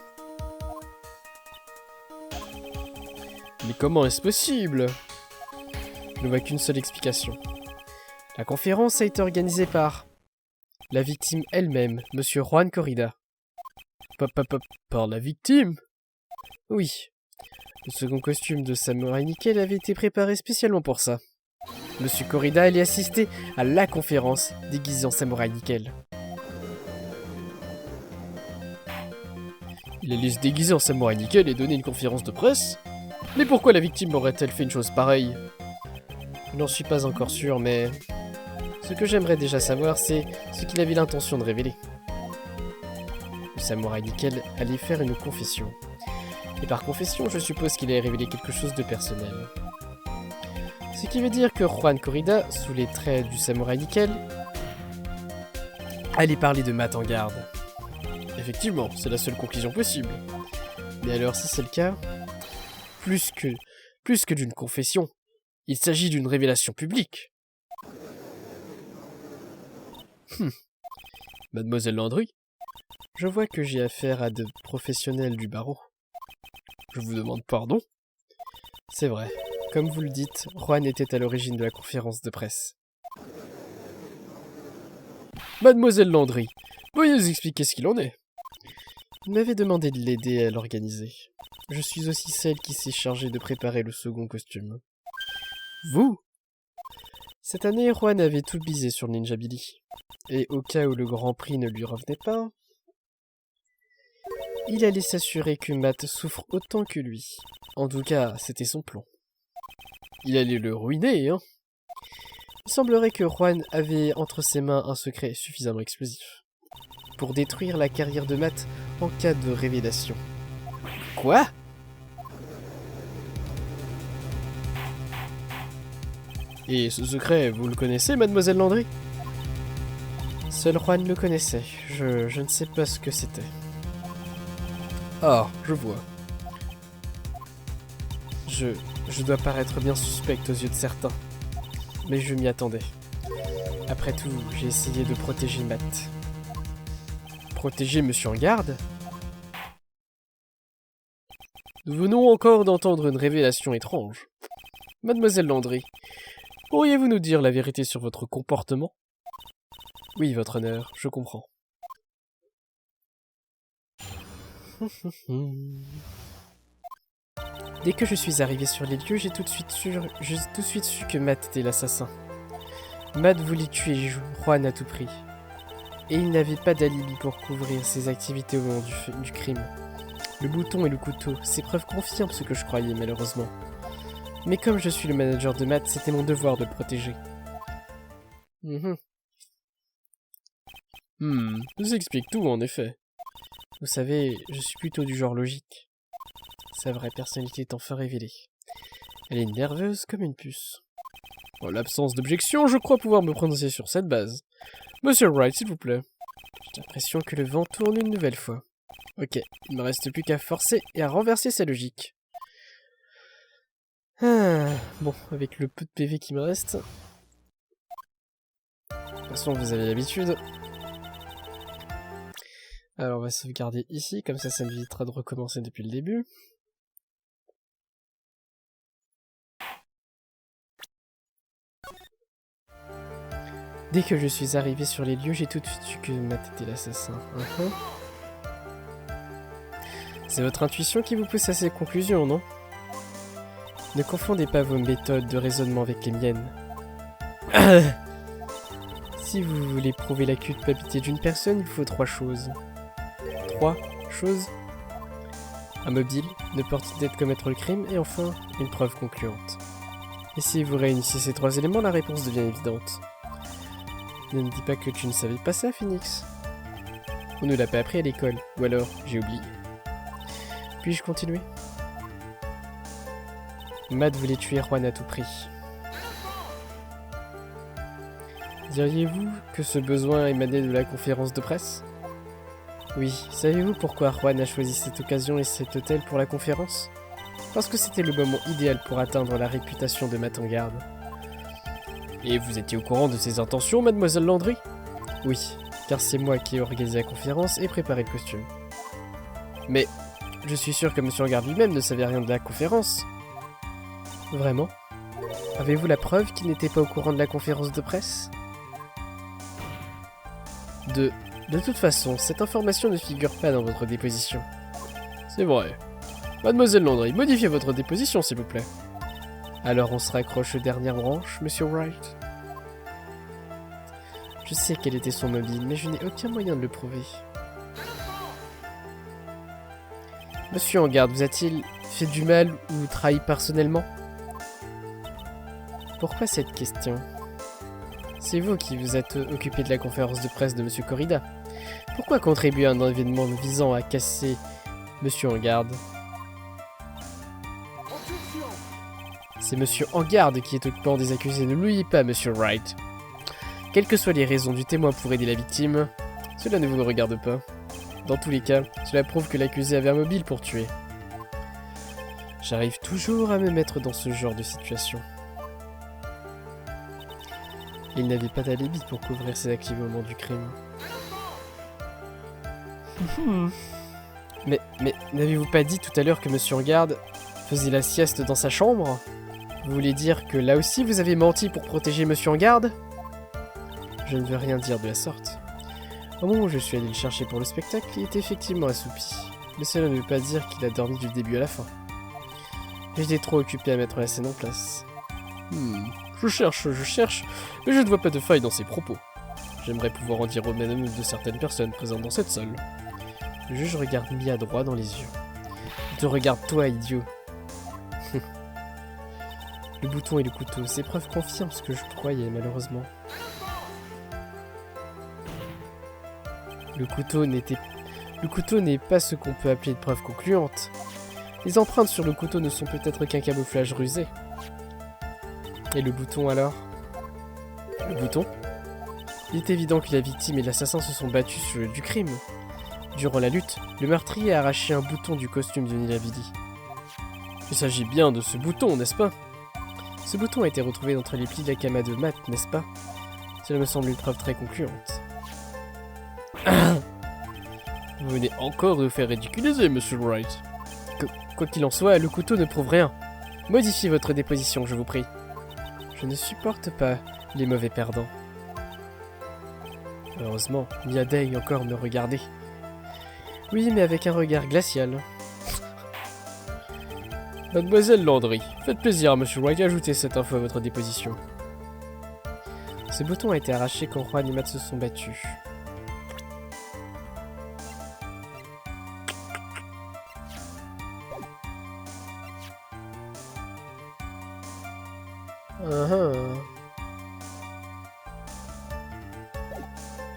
Mais comment est-ce possible? Je ne vois qu'une seule explication. La conférence a été organisée par la victime elle-même, Monsieur Juan Corrida. Par la victime? Oui. Le second costume de samouraï nickel avait été préparé spécialement pour ça. Monsieur Corrida allait assister à la conférence déguisé en samouraï nickel. Il allait se déguiser en samouraï nickel et donner une conférence de presse? Mais pourquoi la victime aurait-elle fait une chose pareille? Je n'en suis pas encore sûr, mais ce que j'aimerais déjà savoir, c'est ce qu'il avait l'intention de révéler. Le samouraï nickel allait faire une confession. Et par confession, je suppose qu'il allait révéler quelque chose de personnel. Ce qui veut dire que Juan Corrida, sous les traits du samouraï nickel, allait parler de Matt en garde. Effectivement, c'est la seule conclusion possible. Mais alors, si c'est le cas, plus que d'une confession, il s'agit d'une révélation publique. Mademoiselle Landry, je vois que j'ai affaire à de professionnels du barreau. Je vous demande pardon? C'est vrai. Comme vous le dites, Juan était à l'origine de la conférence de presse. Mademoiselle Landry, veuillez nous expliquer ce qu'il en est. Il m'avait demandé de l'aider à l'organiser. Je suis aussi celle qui s'est chargée de préparer le second costume. Vous? Cette année, Juan avait tout misé sur le Ninja Billy. Et au cas où le Grand Prix ne lui revenait pas, il allait s'assurer que Matt souffre autant que lui. En tout cas, c'était son plan. Il allait le ruiner, hein. Il semblerait que Juan avait entre ses mains un secret suffisamment explosif pour détruire la carrière de Matt en cas de révélation. Quoi? Et ce secret, vous le connaissez, Mademoiselle Landry? Seul Juan le connaissait. Je ne sais pas ce que c'était. Ah, je vois. Je dois paraître bien suspecte aux yeux de certains. Mais je m'y attendais. Après tout, j'ai essayé de protéger Matt. Protéger Monsieur en garde? Nous venons encore d'entendre une révélation étrange. Mademoiselle Landry, pourriez-vous nous dire la vérité sur votre comportement? Oui, votre honneur, je comprends. Dès que je suis arrivé sur les lieux, j'ai tout de suite su que Matt était l'assassin. Matt voulait tuer Juan à tout prix. Et il n'avait pas d'alibi pour couvrir ses activités au moment du crime. Le bouton et le couteau, ces preuves confirment ce que je croyais, malheureusement. Mais comme je suis le manager de Matt, c'était mon devoir de le protéger. Ça explique tout, en effet. Vous savez, je suis plutôt du genre logique. Sa vraie personnalité est enfin révélée. Elle est nerveuse comme une puce. En l'absence d'objection, je crois pouvoir me prononcer sur cette base. Monsieur Wright, s'il vous plaît. J'ai l'impression que le vent tourne une nouvelle fois. Ok, il me reste plus qu'à forcer et à renverser sa logique. Bon, avec le peu de PV qui me reste... De toute façon, vous avez l'habitude. Alors on va sauvegarder ici, comme ça m'évitera de recommencer depuis le début. Dès que je suis arrivé sur les lieux, j'ai tout de suite su que Matt était l'assassin. C'est votre intuition qui vous pousse à ces conclusions, non? Ne confondez pas vos méthodes de raisonnement avec les miennes. Si vous voulez prouver la culpabilité d'une personne, il faut 3 choses. 3 choses? Un mobile, une opportunité de commettre le crime, et enfin, une preuve concluante. Et si vous réunissez ces 3 éléments, la réponse devient évidente. Ne me dis pas que tu ne savais pas ça, Phoenix. On ne l'a pas appris à l'école, ou alors j'ai oublié. Puis-je continuer? Matt voulait tuer Juan à tout prix. Diriez-vous que ce besoin émanait de la conférence de presse? Oui, savez-vous pourquoi Juan a choisi cette occasion et cet hôtel pour la conférence? Parce que c'était le moment idéal pour atteindre la réputation de Matt en garde. Et vous étiez au courant de ses intentions, mademoiselle Landry? Oui, car c'est moi qui ai organisé la conférence et préparé le costume. Mais je suis sûr que Monsieur Engarde lui-même ne savait rien de la conférence. Vraiment? Avez-vous la preuve qu'il n'était pas au courant de la conférence de presse? De toute façon, cette information ne figure pas dans votre déposition. C'est vrai. Mademoiselle Landry, modifiez votre déposition, s'il vous plaît. Alors on se raccroche aux dernières branches, Monsieur Wright. Je sais quel était son mobile, mais je n'ai aucun moyen de le prouver. Monsieur Engarde vous a-t-il fait du mal ou trahi personnellement? Pourquoi cette question? C'est vous qui vous êtes occupé de la conférence de presse de Monsieur Corrida. Pourquoi contribuer à un événement visant à casser Monsieur Engarde? C'est Monsieur Engarde qui est au courant des accusés, ne l'oubliez pas, Monsieur Wright. Quelles que soient les raisons du témoin pour aider la victime, cela ne vous regarde pas. Dans tous les cas, cela prouve que l'accusé avait un mobile pour tuer. J'arrive toujours à me mettre dans ce genre de situation. Il n'avait pas d'alibi pour couvrir ses actes au moment du crime. Mais n'avez-vous pas dit tout à l'heure que Monsieur Engarde faisait la sieste dans sa chambre? Vous voulez dire que là aussi vous avez menti pour protéger Monsieur Engarde? Je ne veux rien dire de la sorte. Au moment où je suis allé le chercher pour le spectacle, il était effectivement assoupi. Mais cela ne veut pas dire qu'il a dormi du début à la fin. J'étais trop occupé à mettre la scène en place. Je cherche, mais je ne vois pas de faille dans ses propos. J'aimerais pouvoir en dire au même de certaines personnes présentes dans cette salle. Le juge regarde Mia droit dans les yeux. Il te regarde toi, idiot. Le bouton et le couteau, ces preuves confirment ce que je croyais, malheureusement. Le couteau n'est pas ce qu'on peut appeler une preuve concluante. Les empreintes sur le couteau ne sont peut-être qu'un camouflage rusé. Et le bouton alors? Le bouton? Il est évident que la victime et l'assassin se sont battus sur le lieu du crime. Durant la lutte, le meurtrier a arraché un bouton du costume de Nilavili. Il s'agit bien de ce bouton, n'est-ce pas? Ce bouton a été retrouvé entre les plis de la kama de Matt, n'est-ce pas? Cela me semble une preuve très concluante. Vous venez encore de vous faire ridiculiser, Monsieur Wright. Quoi qu'il en soit, le couteau ne prouve rien. Modifiez votre déposition, je vous prie. Je ne supporte pas les mauvais perdants. Heureusement, Mia daigne encore me regarder. Oui, mais avec un regard glacial. Mademoiselle Landry, faites plaisir à Monsieur Wright, ajoutez cette info à votre déposition. Ce bouton a été arraché quand Juan et Matt se sont battus.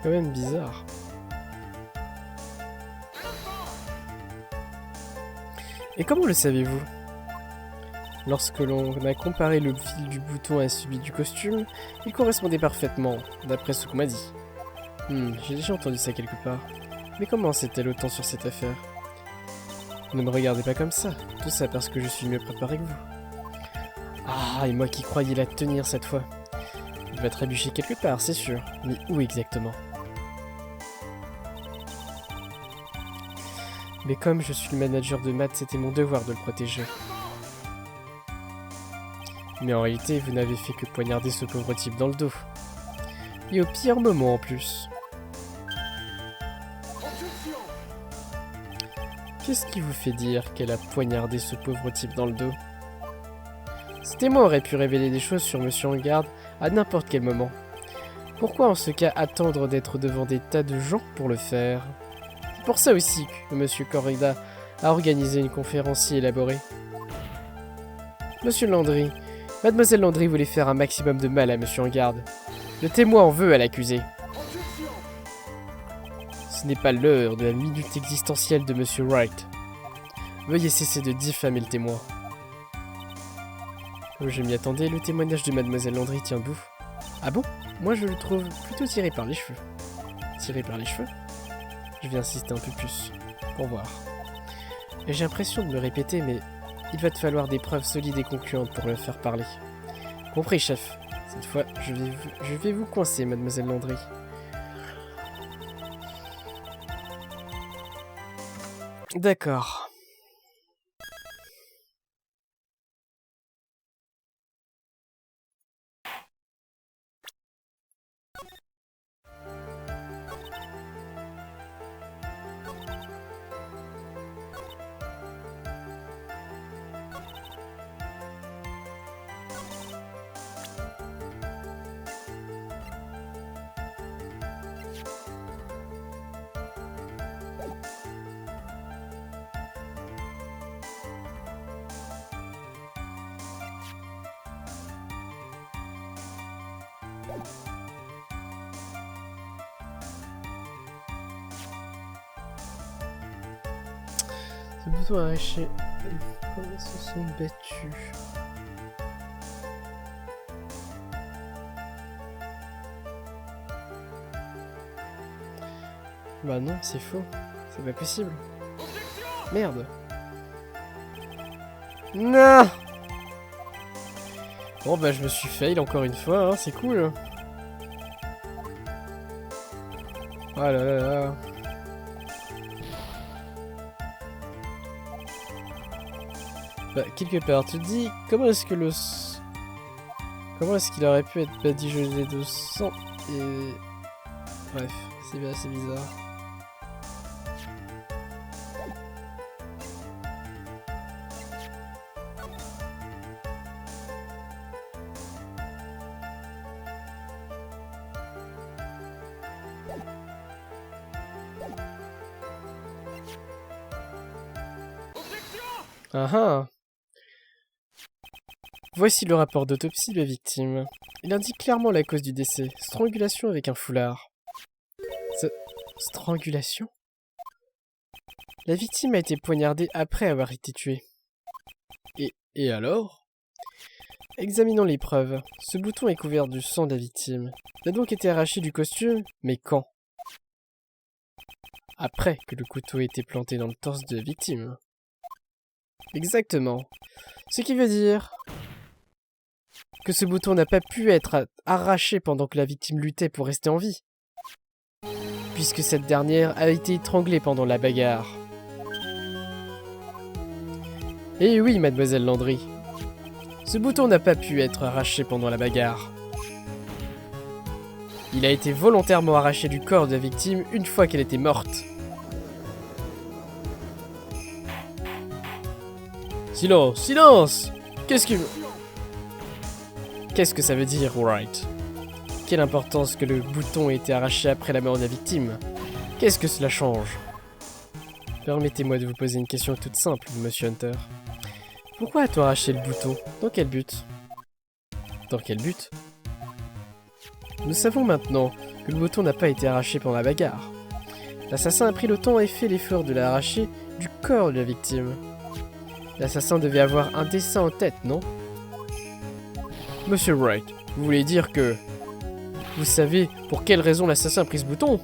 Quand même bizarre. Et comment le savez-vous? Lorsque l'on a comparé le fil du bouton à celui du costume, il correspondait parfaitement, d'après ce qu'on m'a dit. J'ai déjà entendu ça quelque part. Mais comment sait-elle autant sur cette affaire? Ne me regardez pas comme ça, tout ça parce que je suis mieux préparé que vous. Ah, et moi qui croyais la tenir cette fois. Il va trébucher quelque part, c'est sûr. Mais où exactement? Mais comme je suis le manager de Matt, c'était mon devoir de le protéger. Mais en réalité, vous n'avez fait que poignarder ce pauvre type dans le dos. Et au pire moment en plus. Qu'est-ce qui vous fait dire qu'elle a poignardé ce pauvre type dans le dos? Ce témoin aurait pu révéler des choses sur Monsieur en garde à n'importe quel moment. Pourquoi en ce cas attendre d'être devant des tas de gens pour le faire? C'est pour ça aussi que Monsieur Corrida a organisé une conférence si élaborée. Monsieur Landry, Mademoiselle Landry voulait faire un maximum de mal à Monsieur en garde. Le témoin en veut à l'accusé. Ce n'est pas l'heure de la minute existentielle de Monsieur Wright. Veuillez cesser de diffamer le témoin. Comme je m'y attendais, le témoignage de Mademoiselle Landry tient debout. Ah bon? Moi je le trouve plutôt tiré par les cheveux. Tiré par les cheveux? Je vais insister un peu plus, pour voir. Et j'ai l'impression de me répéter, mais il va te falloir des preuves solides et concluantes pour le faire parler. Compris, chef. Cette fois, je vais vous coincer, Mademoiselle Landry. D'accord. Ce bouton arraché. Comment ils se sont battus? Bah non, c'est faux. C'est pas possible. Merde. Non. Bon bah je me suis fail encore une fois, hein, c'est cool. Oh là là là. Bah, quelque part, tu te dis, comment est-ce que comment est-ce qu'il aurait pu être badigeonné de sang et... Bref, c'est assez bizarre. Ah ah. Voici le rapport d'autopsie de la victime. Il indique clairement la cause du décès. Strangulation avec un foulard. Strangulation? La victime a été poignardée après avoir été tuée. Et alors? Examinons les preuves. Ce bouton est couvert du sang de la victime. Il a donc été arraché du costume, mais quand? Après que le couteau ait été planté dans le torse de la victime. Exactement. Ce qui veut dire que ce bouton n'a pas pu être arraché pendant que la victime luttait pour rester en vie, puisque cette dernière a été étranglée pendant la bagarre. Eh oui, Mademoiselle Landry. Ce bouton n'a pas pu être arraché pendant la bagarre. Il a été volontairement arraché du corps de la victime une fois qu'elle était morte. Silence, silence! Qu'est-ce que ça veut dire, Wright? Quelle importance que le bouton ait été arraché après la mort de la victime? Qu'est-ce que cela change? Permettez-moi de vous poser une question toute simple, Monsieur Hunter. Pourquoi a-t-on arraché le bouton? Dans quel but? Dans quel but? Nous savons maintenant que le bouton n'a pas été arraché pendant la bagarre. L'assassin a pris le temps et fait l'effort de l'arracher du corps de la victime. L'assassin devait avoir un dessein en tête, non? Monsieur Wright, vous voulez dire que... Vous savez pour quelle raison l'assassin a pris ce bouton?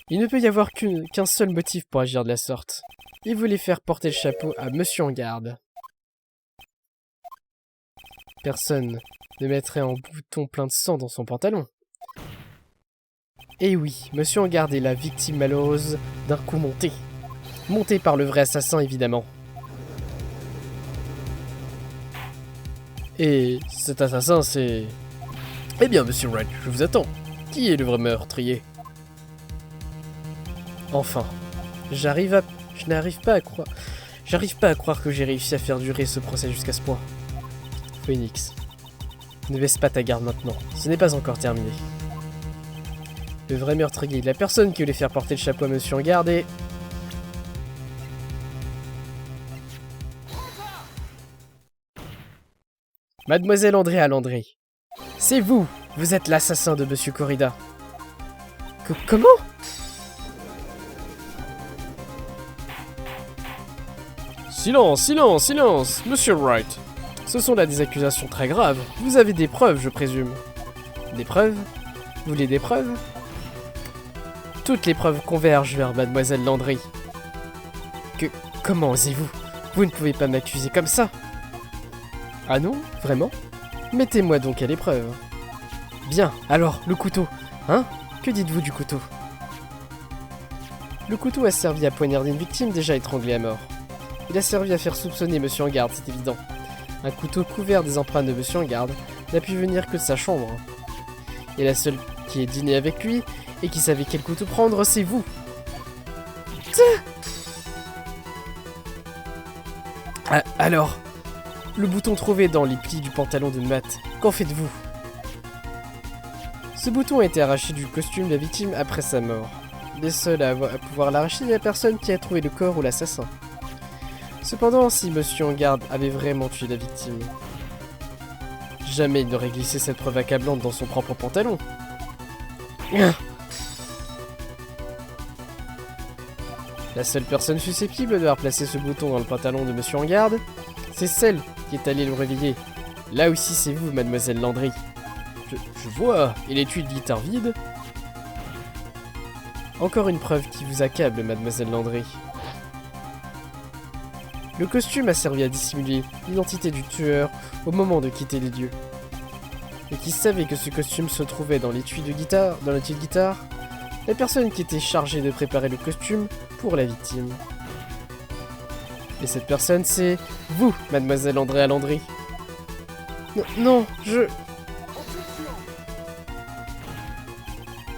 Il ne peut y avoir qu'un seul motif pour agir de la sorte. Il voulait faire porter le chapeau à Monsieur en garde. Personne ne mettrait un bouton plein de sang dans son pantalon. Et oui, Monsieur en Garde est la victime malheureuse d'un coup monté. Monté par le vrai assassin, évidemment. Et cet assassin, c'est... Eh bien, Monsieur Wright, je vous attends. Qui est le vrai meurtrier? Enfin, je n'arrive pas à croire... J'arrive pas à croire que j'ai réussi à faire durer ce procès jusqu'à ce point. Phoenix, ne baisse pas ta garde maintenant, ce n'est pas encore terminé. Le vrai meurtrier, la personne qui voulait faire porter le chapeau à Monsieur en Garde est... Mademoiselle Andrea Landry. C'est vous! Vous êtes l'assassin de Monsieur Corrida. Comment? Silence, silence, silence, Monsieur Wright. Ce sont là des accusations très graves. Vous avez des preuves, je présume. Des preuves? Vous voulez des preuves? Toutes les preuves convergent vers Mademoiselle Landry. Comment osez-vous? Vous ne pouvez pas m'accuser comme ça. Ah non? Vraiment? Mettez-moi donc à l'épreuve. Bien, alors, le couteau. Hein? Que dites-vous du couteau? Le couteau a servi à poignarder une victime déjà étranglée à mort. Il a servi à faire soupçonner Monsieur en Garde, c'est évident. Un couteau couvert des empreintes de Monsieur en Garde n'a pu venir que de sa chambre. Et la seule qui ait dîné avec lui et qui savait quel couteau prendre, c'est vous. Alors, le bouton trouvé dans les plis du pantalon de Matt, qu'en faites-vous? Ce bouton a été arraché du costume de la victime après sa mort. Les seuls à pouvoir l'arracher est la personne qui a trouvé le corps ou l'assassin. Cependant, si Monsieur en Garde avait vraiment tué la victime, jamais il n'aurait glissé cette preuve accablante dans son propre pantalon. La seule personne susceptible d'avoir placé ce bouton dans le pantalon de Monsieur en Garde, c'est celle qui est allée le réveiller. Là aussi, c'est vous, Mademoiselle Landry. Je vois, et l'étui de guitare vide. Encore une preuve qui vous accable, Mademoiselle Landry. Le costume a servi à dissimuler l'identité du tueur au moment de quitter les lieux. Et qui savait que ce costume se trouvait dans l'étui de guitare, la personne qui était chargée de préparer le costume pour la victime. Et cette personne, c'est vous, Mademoiselle Andrea Landry. Non,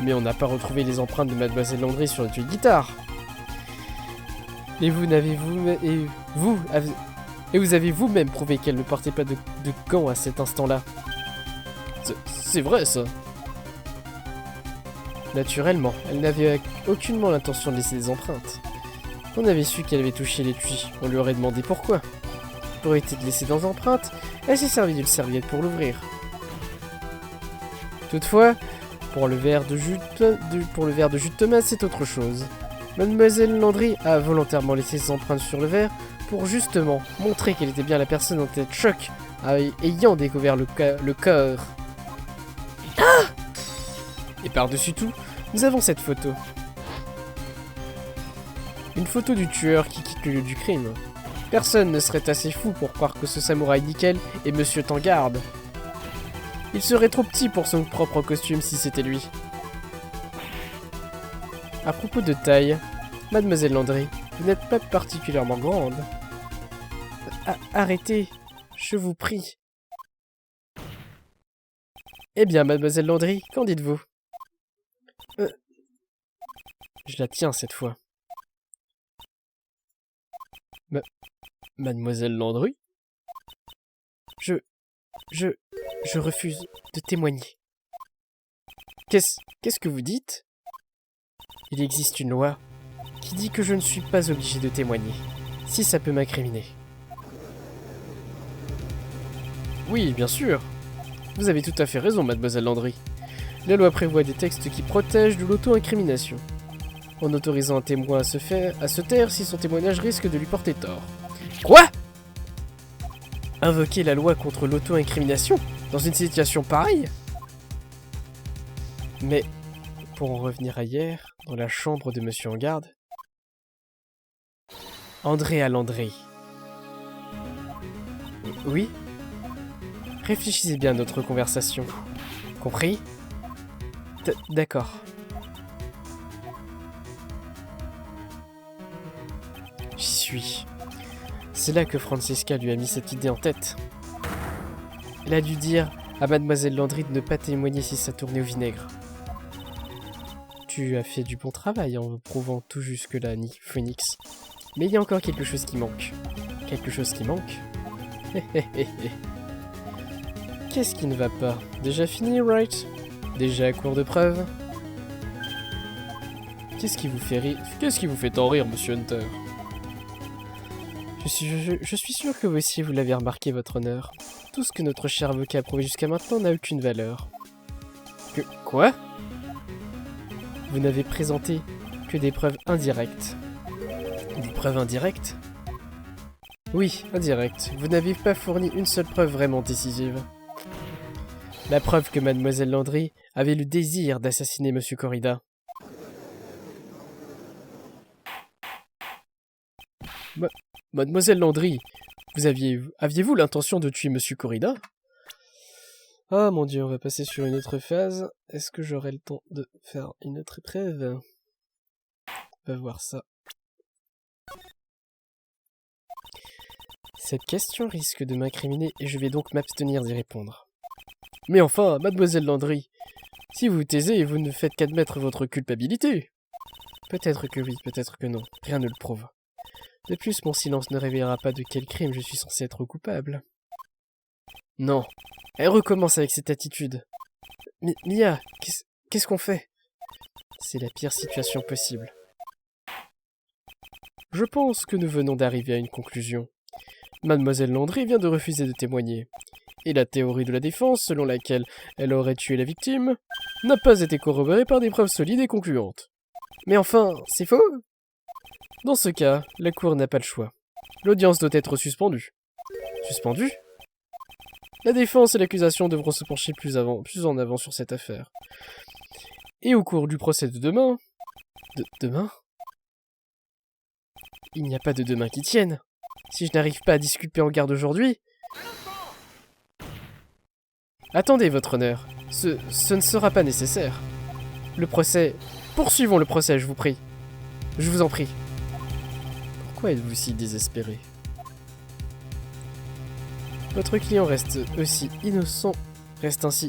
Mais on n'a pas retrouvé les empreintes de Mademoiselle Landry sur l'étui de guitare. Et vous avez vous-même prouvé qu'elle ne portait pas de gants à cet instant-là. C'est vrai, ça. Naturellement, elle n'avait aucunement l'intention de laisser des empreintes. On avait su qu'elle avait touché l'étui, on lui aurait demandé pourquoi. Pour éviter de laisser des empreintes, elle s'est servie d'une serviette pour l'ouvrir. Toutefois, pour le verre de jus de tomate, c'est autre chose. Mademoiselle Landry a volontairement laissé ses empreintes sur le verre pour justement montrer qu'elle était bien la personne en tête de choc ayant découvert le corps. Ah! Et par-dessus tout, nous avons cette photo. Une photo du tueur qui quitte le lieu du crime. Personne ne serait assez fou pour croire que ce samouraï nickel est Monsieur en Garde. Il serait trop petit pour son propre costume si c'était lui. À propos de taille, Mademoiselle Landry, vous n'êtes pas particulièrement grande. Arrêtez, je vous prie. Eh bien, Mademoiselle Landry, qu'en dites-vous? Je la tiens cette fois. Mademoiselle Landry? Je refuse de témoigner. Qu'est-ce que vous dites? Il existe une loi qui dit que je ne suis pas obligé de témoigner, si ça peut m'incriminer. Oui, bien sûr. Vous avez tout à fait raison, Mademoiselle Landry. La loi prévoit des textes qui protègent de l'auto-incrimination, en autorisant un témoin à se taire si son témoignage risque de lui porter tort. Quoi? Invoquer la loi contre l'auto-incrimination dans une situation pareille? Mais, pour en revenir à hier, dans la chambre de Monsieur en Garde, Andrea Landry. Oui? Réfléchissez bien à notre conversation. Compris? D'accord. suis. C'est là que Francisca lui a mis cette idée en tête. Elle a dû dire à Mademoiselle Landry de ne pas témoigner si ça tournait au vinaigre. Tu as fait du bon travail en prouvant tout jusque-là, Phoenix. Mais il y a encore quelque chose qui manque. Quelque chose qui manque? Qu'est-ce qui ne va pas? Déjà fini, right? Déjà à court de preuve? Qu'est-ce qui vous fait rire? Qu'est-ce qui vous fait tant rire, monsieur Hunter? Je suis sûr que vous aussi vous l'avez remarqué, votre honneur. Tout ce que notre cher avocat a prouvé jusqu'à maintenant n'a aucune valeur. Quoi? Vous n'avez présenté que des preuves indirectes. Des preuves indirectes? Oui, indirectes. Vous n'avez pas fourni une seule preuve vraiment décisive. La preuve que Mademoiselle Landry avait le désir d'assassiner Monsieur Corrida. Mademoiselle Landry, aviez-vous l'intention de tuer Monsieur Corrida? Ah mon dieu, on va passer sur une autre phase. Est-ce que j'aurai le temps de faire une autre épreuve? On va voir ça. Cette question risque de m'incriminer et je vais donc m'abstenir d'y répondre. Mais enfin, Mademoiselle Landry, si vous vous taisez, vous ne faites qu'admettre votre culpabilité. Peut-être que oui, peut-être que non. Rien ne le prouve. De plus, mon silence ne révélera pas de quel crime je suis censé être coupable. Non. Elle recommence avec cette attitude. Mia, qu'est-ce qu'on fait? C'est la pire situation possible. Je pense que nous venons d'arriver à une conclusion. Mademoiselle Landry vient de refuser de témoigner. Et la théorie de la défense, selon laquelle elle aurait tué la victime, n'a pas été corroborée par des preuves solides et concluantes. Mais enfin, c'est faux? Dans ce cas, la cour n'a pas le choix. L'audience doit être suspendue. Suspendue? La défense et l'accusation devront se pencher plus en avant sur cette affaire. Et au cours du procès de demain... Demain? Il n'y a pas de demain qui tienne. Si je n'arrive pas à disculper en garde aujourd'hui... Attendez, votre honneur. Ce ne sera pas nécessaire. Le procès... Poursuivons le procès, je vous prie. Je vous en prie. Pourquoi êtes-vous si désespéré? Votre client reste ainsi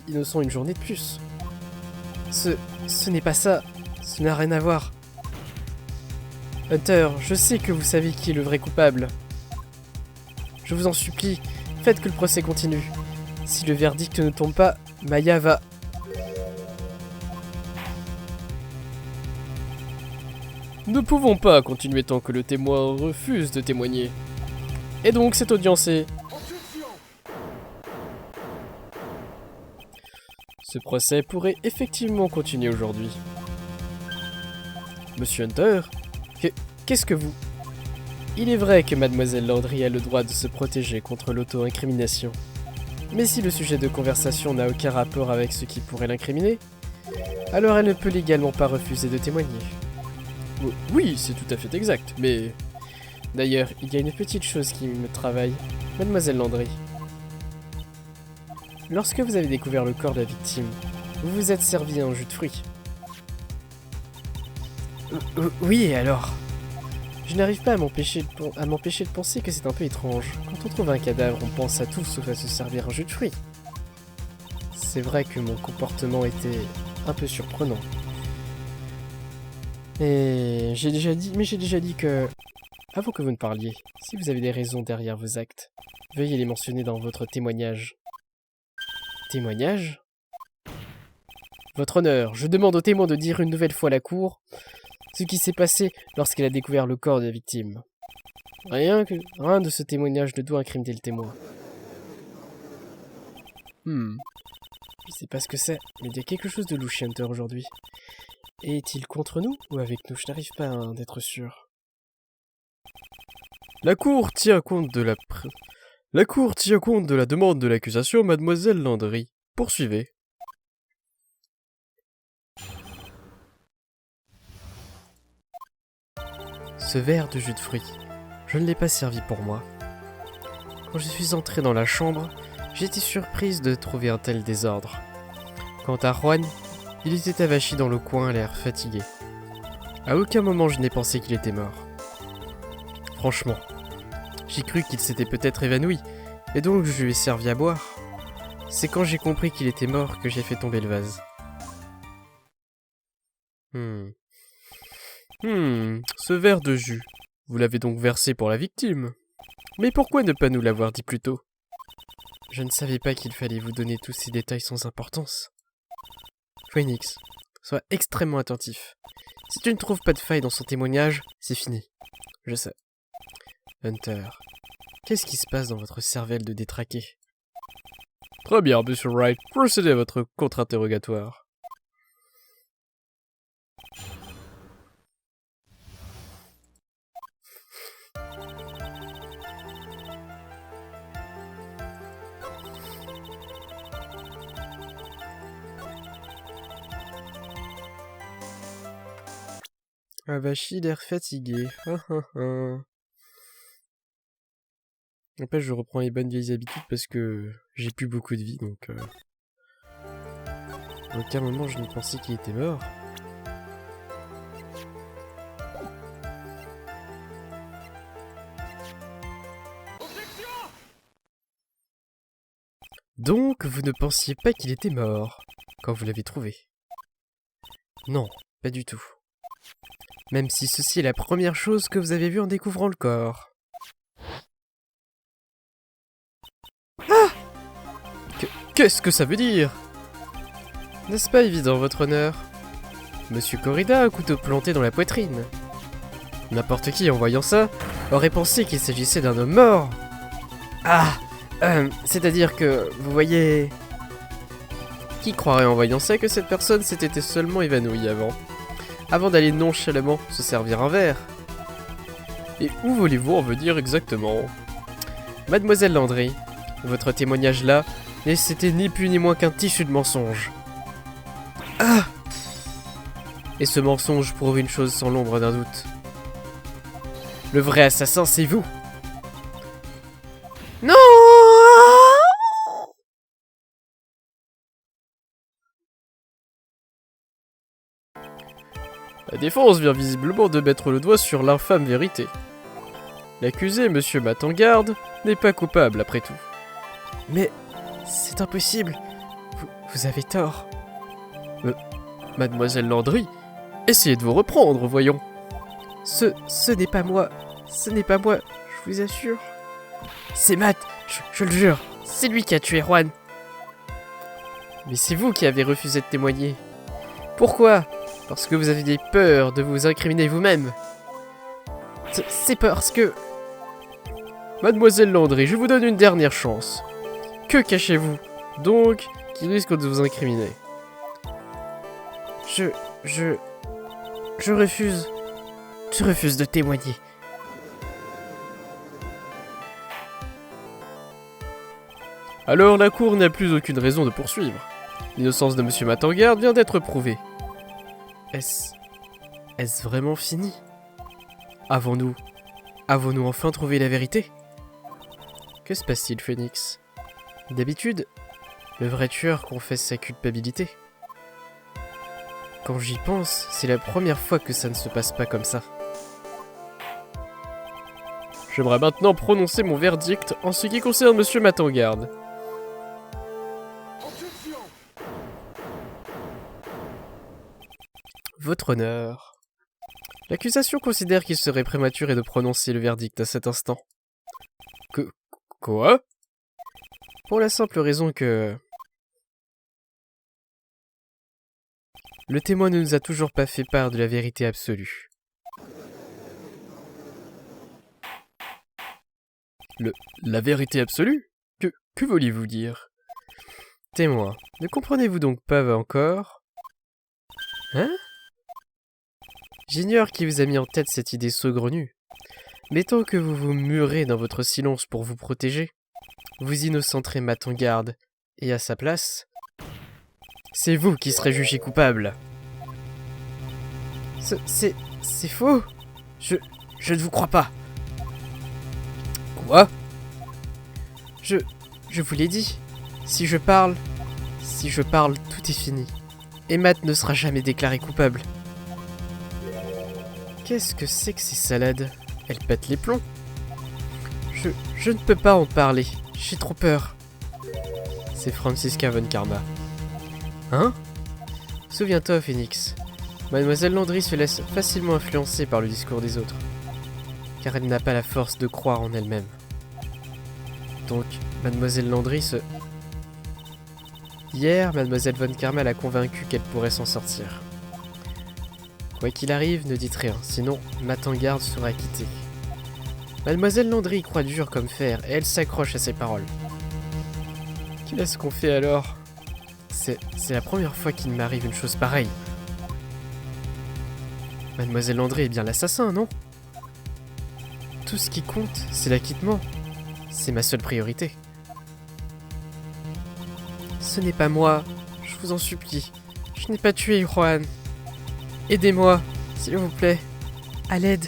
innocent une journée de plus. Ce n'est pas ça. Ce n'a rien à voir. Hunter, je sais que vous savez qui est le vrai coupable. Je vous en supplie, faites que le procès continue. Si le verdict ne tombe pas, Maya va... Nous ne pouvons pas continuer tant que le témoin refuse de témoigner. Et donc cette audience est... Ce procès pourrait effectivement continuer aujourd'hui. Monsieur Hunter, qu'est-ce que vous... Il est vrai que Mademoiselle Landry a le droit de se protéger contre l'auto-incrimination. Mais si le sujet de conversation n'a aucun rapport avec ce qui pourrait l'incriminer, alors elle ne peut légalement pas refuser de témoigner. Oui, c'est tout à fait exact, mais... D'ailleurs, il y a une petite chose qui me travaille. Mademoiselle Landry. Lorsque vous avez découvert le corps de la victime, vous vous êtes servi un jus de fruits. Oui, et alors? Je n'arrive pas à m'empêcher de penser que c'est un peu étrange. Quand on trouve un cadavre, on pense à tout sauf à se servir un jus de fruits. C'est vrai que mon comportement était un peu surprenant. Et j'ai déjà dit que... Avant que vous ne parliez, si vous avez des raisons derrière vos actes, veuillez les mentionner dans votre témoignage. Témoignage? Votre honneur, je demande au témoin de dire une nouvelle fois à la cour ce qui s'est passé lorsqu'elle a découvert le corps de la victime. Rien de ce témoignage ne doit incriminer le témoin. Je sais pas ce que c'est, mais il y a quelque chose de louche chez Hunter aujourd'hui. Est-il contre nous ou avec nous? Je n'arrive pas à d'être sûr. La cour tient compte de la demande de l'accusation, Mademoiselle Landry. Poursuivez. Ce verre de jus de fruits, je ne l'ai pas servi pour moi. Quand je suis entrée dans la chambre, j'ai été surprise de trouver un tel désordre. Quant à Juan, il était avachi dans le coin, l'air fatigué. À aucun moment je n'ai pensé qu'il était mort. franchement. J'ai cru qu'il s'était peut-être évanoui, et donc je lui ai servi à boire. C'est quand j'ai compris qu'il était mort que j'ai fait tomber le vase. Ce verre de jus, vous l'avez donc versé pour la victime. Mais pourquoi ne pas nous l'avoir dit plus tôt? Je ne savais pas qu'il fallait vous donner tous ces détails sans importance. Phoenix, sois extrêmement attentif. Si tu ne trouves pas de faille dans son témoignage, c'est fini. Je sais. Hunter, qu'est-ce qui se passe dans votre cervelle de détraqué? Très bien, Monsieur Wright, procédez à votre contre-interrogatoire. Avachi l'air fatigué. Après, je reprends les bonnes vieilles habitudes parce que j'ai plus beaucoup de vie, donc... À aucun moment je ne pensais qu'il était mort. Donc, vous ne pensiez pas qu'il était mort, quand vous l'avez trouvé? Non, pas du tout. Même si ceci est la première chose que vous avez vue en découvrant le corps. Ah! Qu'est-ce que ça veut dire? N'est-ce pas évident, votre honneur? Monsieur Corrida a un couteau planté dans la poitrine. N'importe qui, en voyant ça, aurait pensé qu'il s'agissait d'un homme mort. Ah! C'est-à-dire que, vous voyez... Qui croirait en voyant ça que cette personne s'était seulement évanouie avant d'aller nonchalamment se servir un verre? Et où voulez-vous en venir exactement? Mademoiselle Landry, votre témoignage là, c'était ni plus ni moins qu'un tissu de mensonge. Ah! Et ce mensonge prouve une chose sans l'ombre d'un doute. Le vrai assassin, c'est vous! Non! La défense vient visiblement de mettre le doigt sur l'infâme vérité. L'accusé, Monsieur Matangarde, n'est pas coupable après tout. Mais c'est impossible. Vous avez tort. Mademoiselle Landry, essayez de vous reprendre, voyons. Ce n'est pas moi. Ce n'est pas moi, je vous assure. C'est Matt, je le jure. C'est lui qui a tué Juan. Mais c'est vous qui avez refusé de témoigner. Pourquoi? Parce que vous aviez peur de vous incriminer vous-même. C'est parce que... Mademoiselle Landry, je vous donne une dernière chance. Que cachez-vous, donc, qui risque de vous incriminer? Je refuse. Je refuse de témoigner. Alors la cour n'a plus aucune raison de poursuivre. L'innocence de Monsieur Matangarde vient d'être prouvée. Est-ce vraiment fini? Avons-nous enfin trouvé la vérité? Que se passe-t-il, Phoenix? D'habitude, le vrai tueur confesse sa culpabilité. Quand j'y pense, c'est la première fois que ça ne se passe pas comme ça. J'aimerais maintenant prononcer mon verdict en ce qui concerne Monsieur Matangarde. Votre honneur. L'accusation considère qu'il serait prématuré de prononcer le verdict à cet instant. Quoi? Pour la simple raison que... Le témoin ne nous a toujours pas fait part de la vérité absolue. La vérité absolue? Que vouliez-vous dire? Témoin, ne comprenez-vous donc pas encore? Hein? J'ignore qui vous a mis en tête cette idée saugrenue. Mais tant que vous vous murez dans votre silence pour vous protéger, vous innocenterez Matangarde, et à sa place, c'est vous qui serez jugé coupable. C'est faux. Je ne vous crois pas. Quoi? Je vous l'ai dit. Si je parle, tout est fini. Et Matt ne sera jamais déclaré coupable. Qu'est-ce que c'est que ces salades? Elle pète les plombs. Je ne peux pas en parler. J'ai trop peur. C'est Franziska von Karma. Hein? Souviens-toi, Phoenix. Mademoiselle Landry se laisse facilement influencer par le discours des autres. Car elle n'a pas la force de croire en elle-même. Donc, Mademoiselle Landry se... Hier, Mademoiselle von Karma l'a convaincue qu'elle pourrait s'en sortir. Quoi qu'il arrive, ne dites rien, sinon Matangarde sera acquittée. Mademoiselle Landry croit dur comme fer et elle s'accroche à ses paroles. Qu'est-ce qu'on fait alors? C'est la première fois qu'il m'arrive une chose pareille. Mademoiselle Landry est bien l'assassin, non? Tout ce qui compte, c'est l'acquittement. C'est ma seule priorité. Ce n'est pas moi, je vous en supplie. Je n'ai pas tué Juan. Aidez-moi, s'il vous plaît. À l'aide.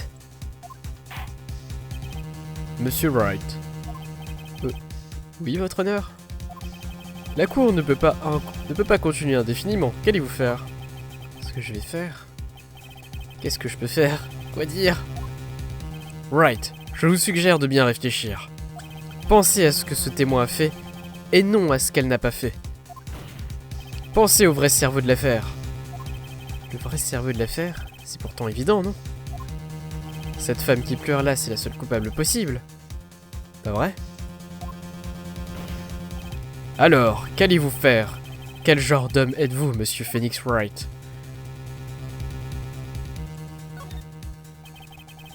Monsieur Wright. Oui, votre honneur. La cour ne peut pas continuer indéfiniment. Qu'allez-vous faire? Ce que je vais faire? Qu'est-ce que je peux faire? Quoi dire? Wright, je vous suggère de bien réfléchir. Pensez à ce que ce témoin a fait, et non à ce qu'elle n'a pas fait. Pensez au vrai cerveau de l'affaire. Le vrai cerveau de l'affaire? C'est pourtant évident, non? Cette femme qui pleure là, c'est la seule coupable possible. Pas vrai? Alors, qu'allez-vous faire? Quel genre d'homme êtes-vous, monsieur Phoenix Wright?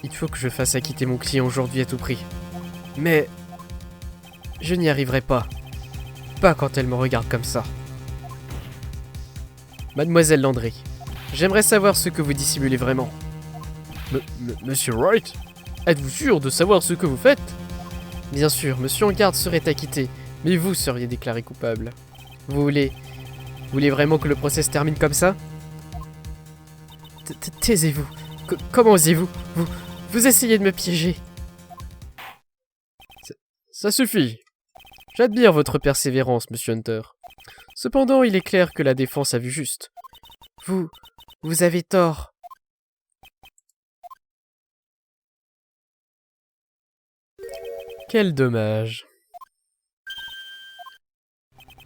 Il faut que je fasse acquitter mon client aujourd'hui à tout prix. Mais... je n'y arriverai pas. Pas quand elle me regarde comme ça. Mademoiselle Landry, j'aimerais savoir ce que vous dissimulez vraiment. Monsieur Wright, êtes-vous sûr de savoir ce que vous faites? Bien sûr, monsieur en garde serait acquitté, mais vous seriez déclaré coupable. Vous voulez vraiment que le procès se termine comme ça? Taisez-vous. Comment osez-vous? Vous essayez de me piéger. Ça suffit. J'admire votre persévérance, monsieur Hunter. Cependant, il est clair que la défense a vu juste. Vous avez tort. Quel dommage.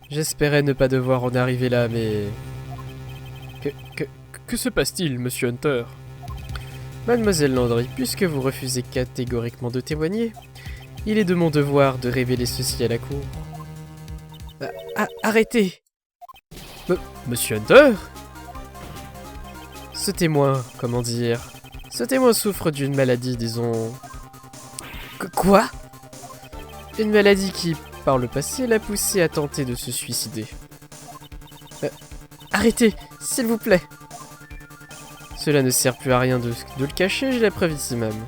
J'espérais ne pas devoir en arriver là, mais... Que se passe-t-il, monsieur Hunter? Mademoiselle Landry, puisque vous refusez catégoriquement de témoigner, il est de mon devoir de révéler ceci à la cour. Arrêtez! Monsieur Hunter? Ce témoin, comment dire... Ce témoin souffre d'une maladie, disons... Quoi? Une maladie qui, par le passé, l'a poussé à tenter de se suicider. Arrêtez, s'il vous plaît! Cela ne sert plus à rien de le cacher, j'ai la preuve ici même.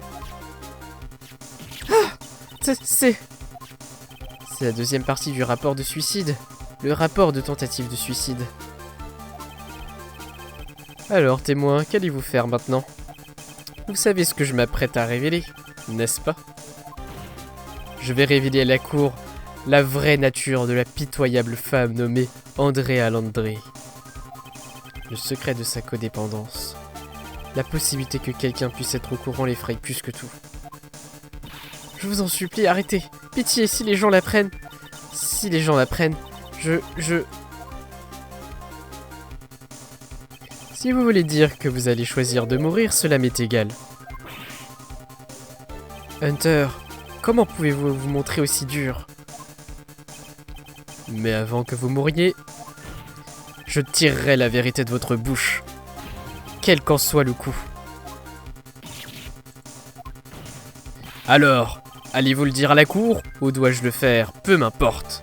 Ah! C'est la deuxième partie du rapport de suicide. Le rapport de tentative de suicide. Alors, témoin, qu'allez-vous faire maintenant? Vous savez ce que je m'apprête à révéler, n'est-ce pas? Je vais révéler à la cour la vraie nature de la pitoyable femme nommée Andrea Landry. Le secret de sa codépendance. La possibilité que quelqu'un puisse être au courant l'effraie plus que tout. Je vous en supplie, arrêtez. Pitié, si les gens l'apprennent. Si les gens l'apprennent, Si vous voulez dire que vous allez choisir de mourir, cela m'est égal. Hunter, comment pouvez-vous vous montrer aussi dur? Mais avant que vous mouriez, je tirerai la vérité de votre bouche. Quel qu'en soit le coup. Alors, allez-vous le dire à la cour, ou dois-je le faire? Peu m'importe.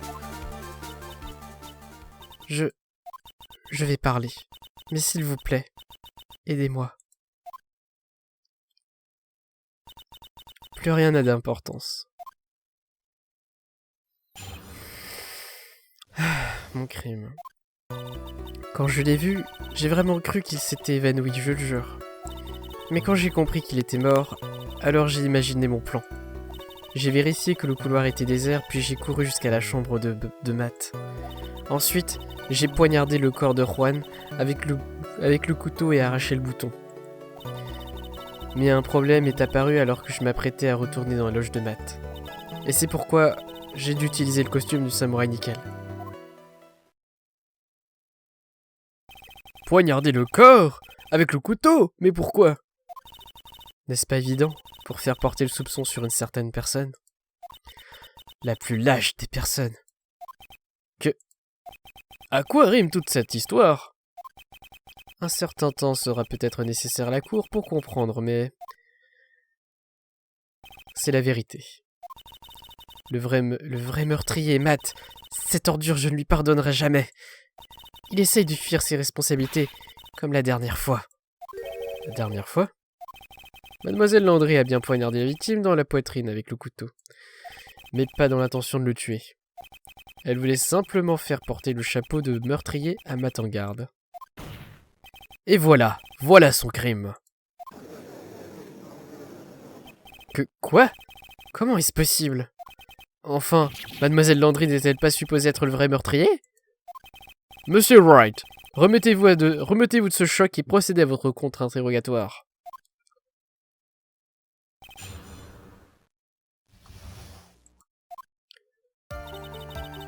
Je vais parler. Mais s'il vous plaît, aidez-moi. Plus rien n'a d'importance. Mon crime. Quand je l'ai vu, j'ai vraiment cru qu'il s'était évanoui, je le jure. Mais quand j'ai compris qu'il était mort, alors j'ai imaginé mon plan. J'ai vérifié que le couloir était désert, puis j'ai couru jusqu'à la chambre de Matt. Ensuite, j'ai poignardé le corps de Juan avec le couteau et arraché le bouton. Mais un problème est apparu alors que je m'apprêtais à retourner dans la loge de Matt. Et c'est pourquoi j'ai dû utiliser le costume du samouraï nickel. Poignarder le corps? Avec le couteau? Mais pourquoi? N'est-ce pas évident, pour faire porter le soupçon sur une certaine personne? La plus lâche des personnes. À quoi rime toute cette histoire? Un certain temps sera peut-être nécessaire à la cour pour comprendre, mais... c'est la vérité. Le vrai meurtrier, Matt, cette ordure, je ne lui pardonnerai jamais. Il essaye de fuir ses responsabilités, comme la dernière fois. La dernière fois? Mademoiselle Landry a bien poignardé la victime dans la poitrine avec le couteau, mais pas dans l'intention de le tuer. Elle voulait simplement faire porter le chapeau de meurtrier à Matt en garde. Et voilà son crime. Quoi? Comment est-ce possible? Enfin, Mademoiselle Landry n'est-elle pas supposée être le vrai meurtrier? Monsieur Wright, remettez-vous de ce choc et procédez à votre contre-interrogatoire.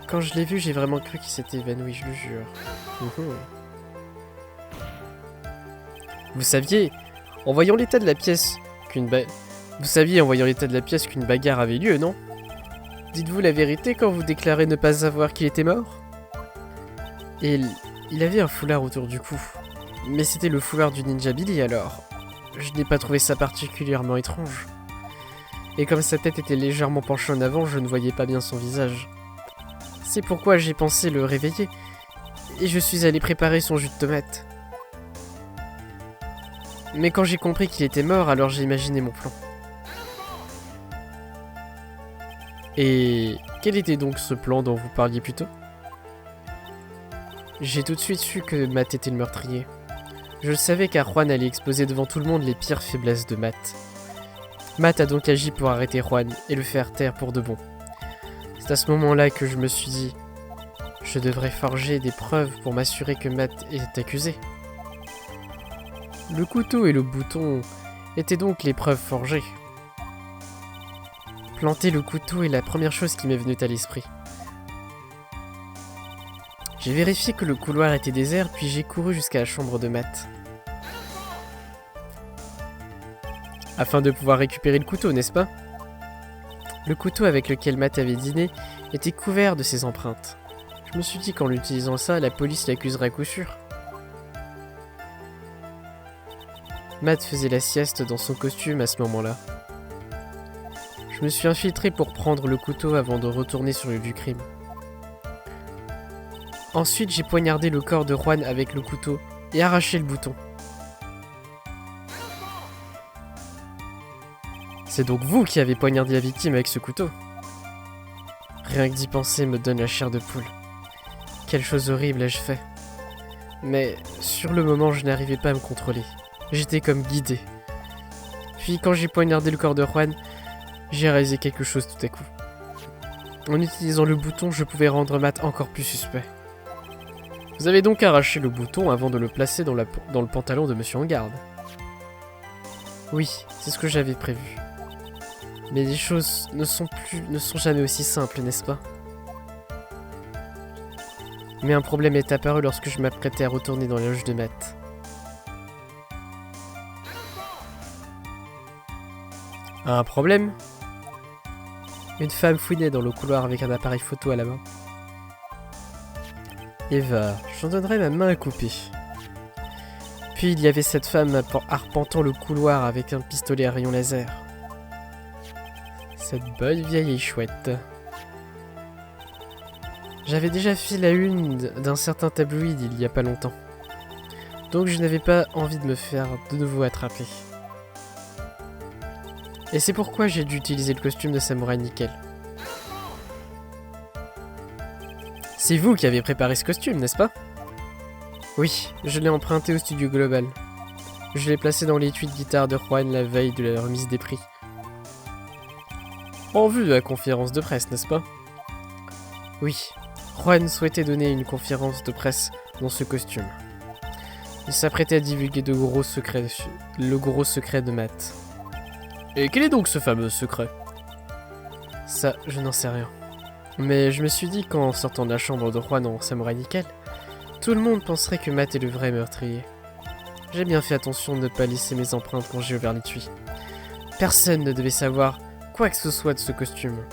Quand je l'ai vu, j'ai vraiment cru qu'il s'était évanoui, je le jure. Vous saviez, en voyant l'état de la pièce qu'une bagarre avait lieu, non? Dites-vous la vérité quand vous déclarez ne pas savoir qu'il était mort? Et il avait un foulard autour du cou. Mais c'était le foulard du ninja Billy alors. Je n'ai pas trouvé ça particulièrement étrange. Et comme sa tête était légèrement penchée en avant, je ne voyais pas bien son visage. C'est pourquoi j'ai pensé le réveiller. Et je suis allé préparer son jus de tomate. Mais quand j'ai compris qu'il était mort, alors j'ai imaginé mon plan. Et quel était donc ce plan dont vous parliez plus tôt? J'ai tout de suite su que Matt était le meurtrier. Je le savais car Juan allait exposer devant tout le monde les pires faiblesses de Matt. Matt a donc agi pour arrêter Juan et le faire taire pour de bon. C'est à ce moment-là que je me suis dit, je devrais forger des preuves pour m'assurer que Matt est accusé. Le couteau et le bouton étaient donc les preuves forgées. Planter le couteau est la première chose qui m'est venue à l'esprit. J'ai vérifié que le couloir était désert, puis j'ai couru jusqu'à la chambre de Matt. Afin de pouvoir récupérer le couteau, n'est-ce pas? Le couteau avec lequel Matt avait dîné était couvert de ses empreintes. Je me suis dit qu'en utilisant ça, la police l'accuserait à coup sûr. Matt faisait la sieste dans son costume à ce moment-là. Je me suis infiltré pour prendre le couteau avant de retourner sur le lieu du crime. Ensuite, j'ai poignardé le corps de Juan avec le couteau et arraché le bouton. C'est donc vous qui avez poignardé la victime avec ce couteau. Rien que d'y penser me donne la chair de poule. Quelle chose horrible ai-je fait. Mais sur le moment, je n'arrivais pas à me contrôler. J'étais comme guidé. Puis quand j'ai poignardé le corps de Juan, j'ai réalisé quelque chose tout à coup. En utilisant le bouton, je pouvais rendre Matt encore plus suspect. Vous avez donc arraché le bouton avant de le placer dans le pantalon de Monsieur en garde. Oui, c'est ce que j'avais prévu. Mais les choses ne sont jamais aussi simples, n'est-ce pas? Mais un problème est apparu lorsque je m'apprêtais à retourner dans la loge de Matt. Un problème? Une femme fouinait dans le couloir avec un appareil photo à la main. Eva, j'en donnerais ma main à couper. Puis il y avait cette femme arpentant le couloir avec un pistolet à rayon laser. Cette bonne vieille chouette. J'avais déjà fait la une d'un certain tabloïd il y a pas longtemps. Donc je n'avais pas envie de me faire de nouveau attraper. Et c'est pourquoi j'ai dû utiliser le costume de samouraï nickel. C'est vous qui avez préparé ce costume, n'est-ce pas? Oui, je l'ai emprunté au studio Global. Je l'ai placé dans l'étui de guitare de Juan la veille de la remise des prix. En vue de la conférence de presse, n'est-ce pas? Oui, Juan souhaitait donner une conférence de presse dans ce costume. Il s'apprêtait à divulguer le gros secret de Matt. Et quel est donc ce fameux secret? Ça, je n'en sais rien. Mais je me suis dit qu'en sortant de la chambre de Juan en samouraï nickel, tout le monde penserait que Matt est le vrai meurtrier. J'ai bien fait attention de ne pas laisser mes empreintes quand j'ai ouvert l'étui. Personne ne devait savoir quoi que ce soit de ce costume.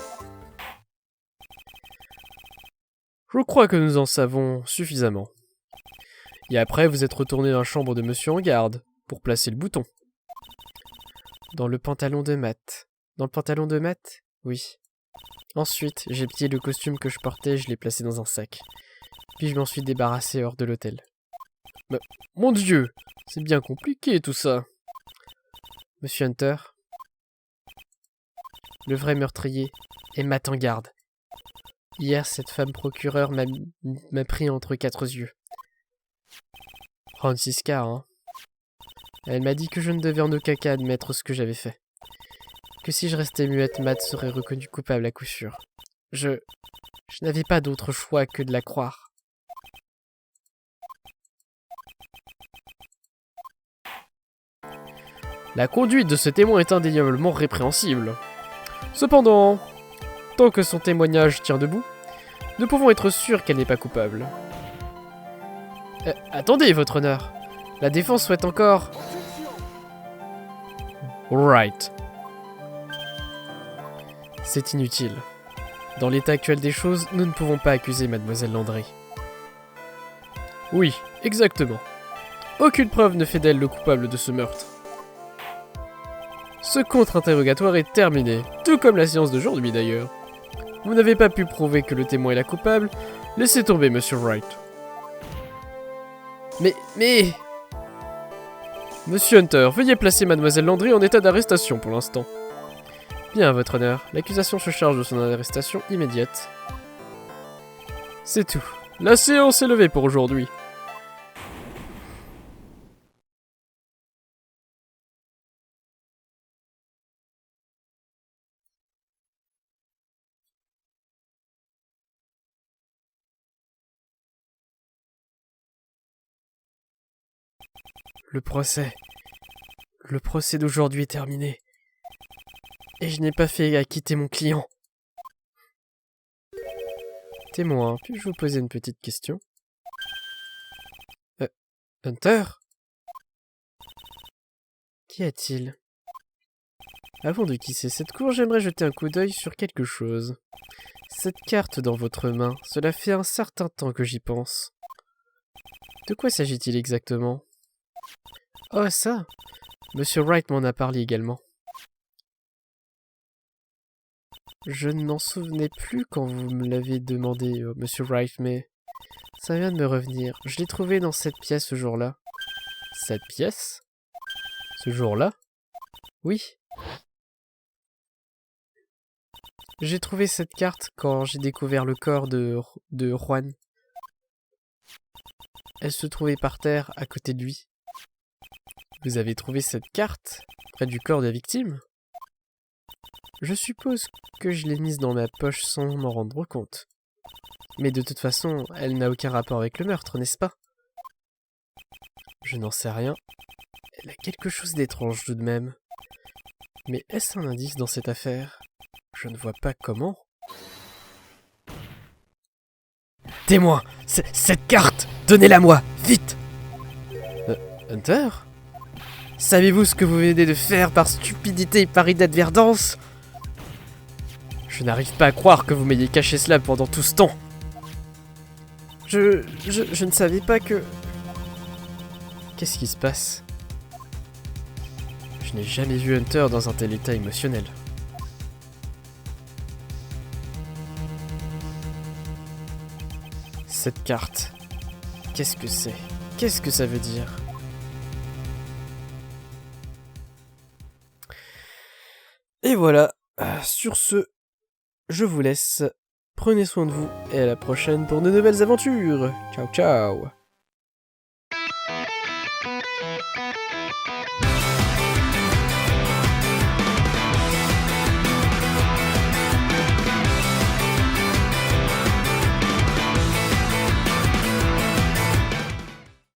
Je crois que nous en savons suffisamment. Et après, vous êtes retourné dans la chambre de Monsieur en garde, pour placer le bouton. Dans le pantalon de Matt. Dans le pantalon de Matt? Oui. Ensuite, j'ai plié le costume que je portais et je l'ai placé dans un sac. Puis je m'en suis débarrassé hors de l'hôtel. Mais, mon Dieu, c'est bien compliqué tout ça. Monsieur Hunter, le vrai meurtrier est Matt en garde. Hier, cette femme procureure m'a pris entre quatre yeux. Francisca, hein. Elle m'a dit que je ne devais en aucun cas admettre ce que j'avais fait. Que si je restais muette, Matt serait reconnu coupable à coup sûr. Je n'avais pas d'autre choix que de la croire. La conduite de ce témoin est indéniablement répréhensible. Cependant, tant que son témoignage tient debout, nous pouvons être sûrs qu'elle n'est pas coupable. Attendez, votre honneur. La défense souhaite encore... Right. C'est inutile. Dans l'état actuel des choses, nous ne pouvons pas accuser Mademoiselle Landry. Oui, exactement. Aucune preuve ne fait d'elle le coupable de ce meurtre. Ce contre-interrogatoire est terminé, tout comme la séance d'aujourd'hui d'ailleurs. Vous n'avez pas pu prouver que le témoin est la coupable, laissez tomber, Monsieur Wright. Mais... Monsieur Hunter, veuillez placer Mademoiselle Landry en état d'arrestation pour l'instant. Bien, votre honneur, l'accusation se charge de son arrestation immédiate. C'est tout. La séance est levée pour aujourd'hui. Le procès d'aujourd'hui est terminé. Et je n'ai pas fait acquitter mon client. Témoin, puis-je vous poser une petite question? Hunter? Qu'y a-t-il? Avant de quitter cette cour, j'aimerais jeter un coup d'œil sur quelque chose. Cette carte dans votre main, cela fait un certain temps que j'y pense. De quoi s'agit-il exactement? Oh, ça! Monsieur Wright m'en a parlé également. Je ne m'en souvenais plus quand vous me l'avez demandé, Monsieur Wright, mais ça vient de me revenir. Je l'ai trouvé dans cette pièce ce jour-là. Cette pièce? Ce jour-là? Oui. J'ai trouvé cette carte quand j'ai découvert le corps de Juan. Elle se trouvait par terre à côté de lui. Vous avez trouvé cette carte près du corps de la victime? Je suppose que je l'ai mise dans ma poche sans m'en rendre compte. Mais de toute façon, elle n'a aucun rapport avec le meurtre, n'est-ce pas? Je n'en sais rien. Elle a quelque chose d'étrange tout de même. Mais est-ce un indice dans cette affaire? Je ne vois pas comment. Témoin! Cette carte! Donnez-la-moi! Vite! Hunter? Savez-vous ce que vous venez de faire par stupidité et par inadvertance? Je n'arrive pas à croire que vous m'ayez caché cela pendant tout ce temps. Je ne savais pas que... Qu'est-ce qui se passe? Je n'ai jamais vu Hunter dans un tel état émotionnel. Cette carte, qu'est-ce que c'est? Qu'est-ce que ça veut dire? Et voilà, sur ce, je vous laisse. Prenez soin de vous et à la prochaine pour de nouvelles aventures. Ciao ciao.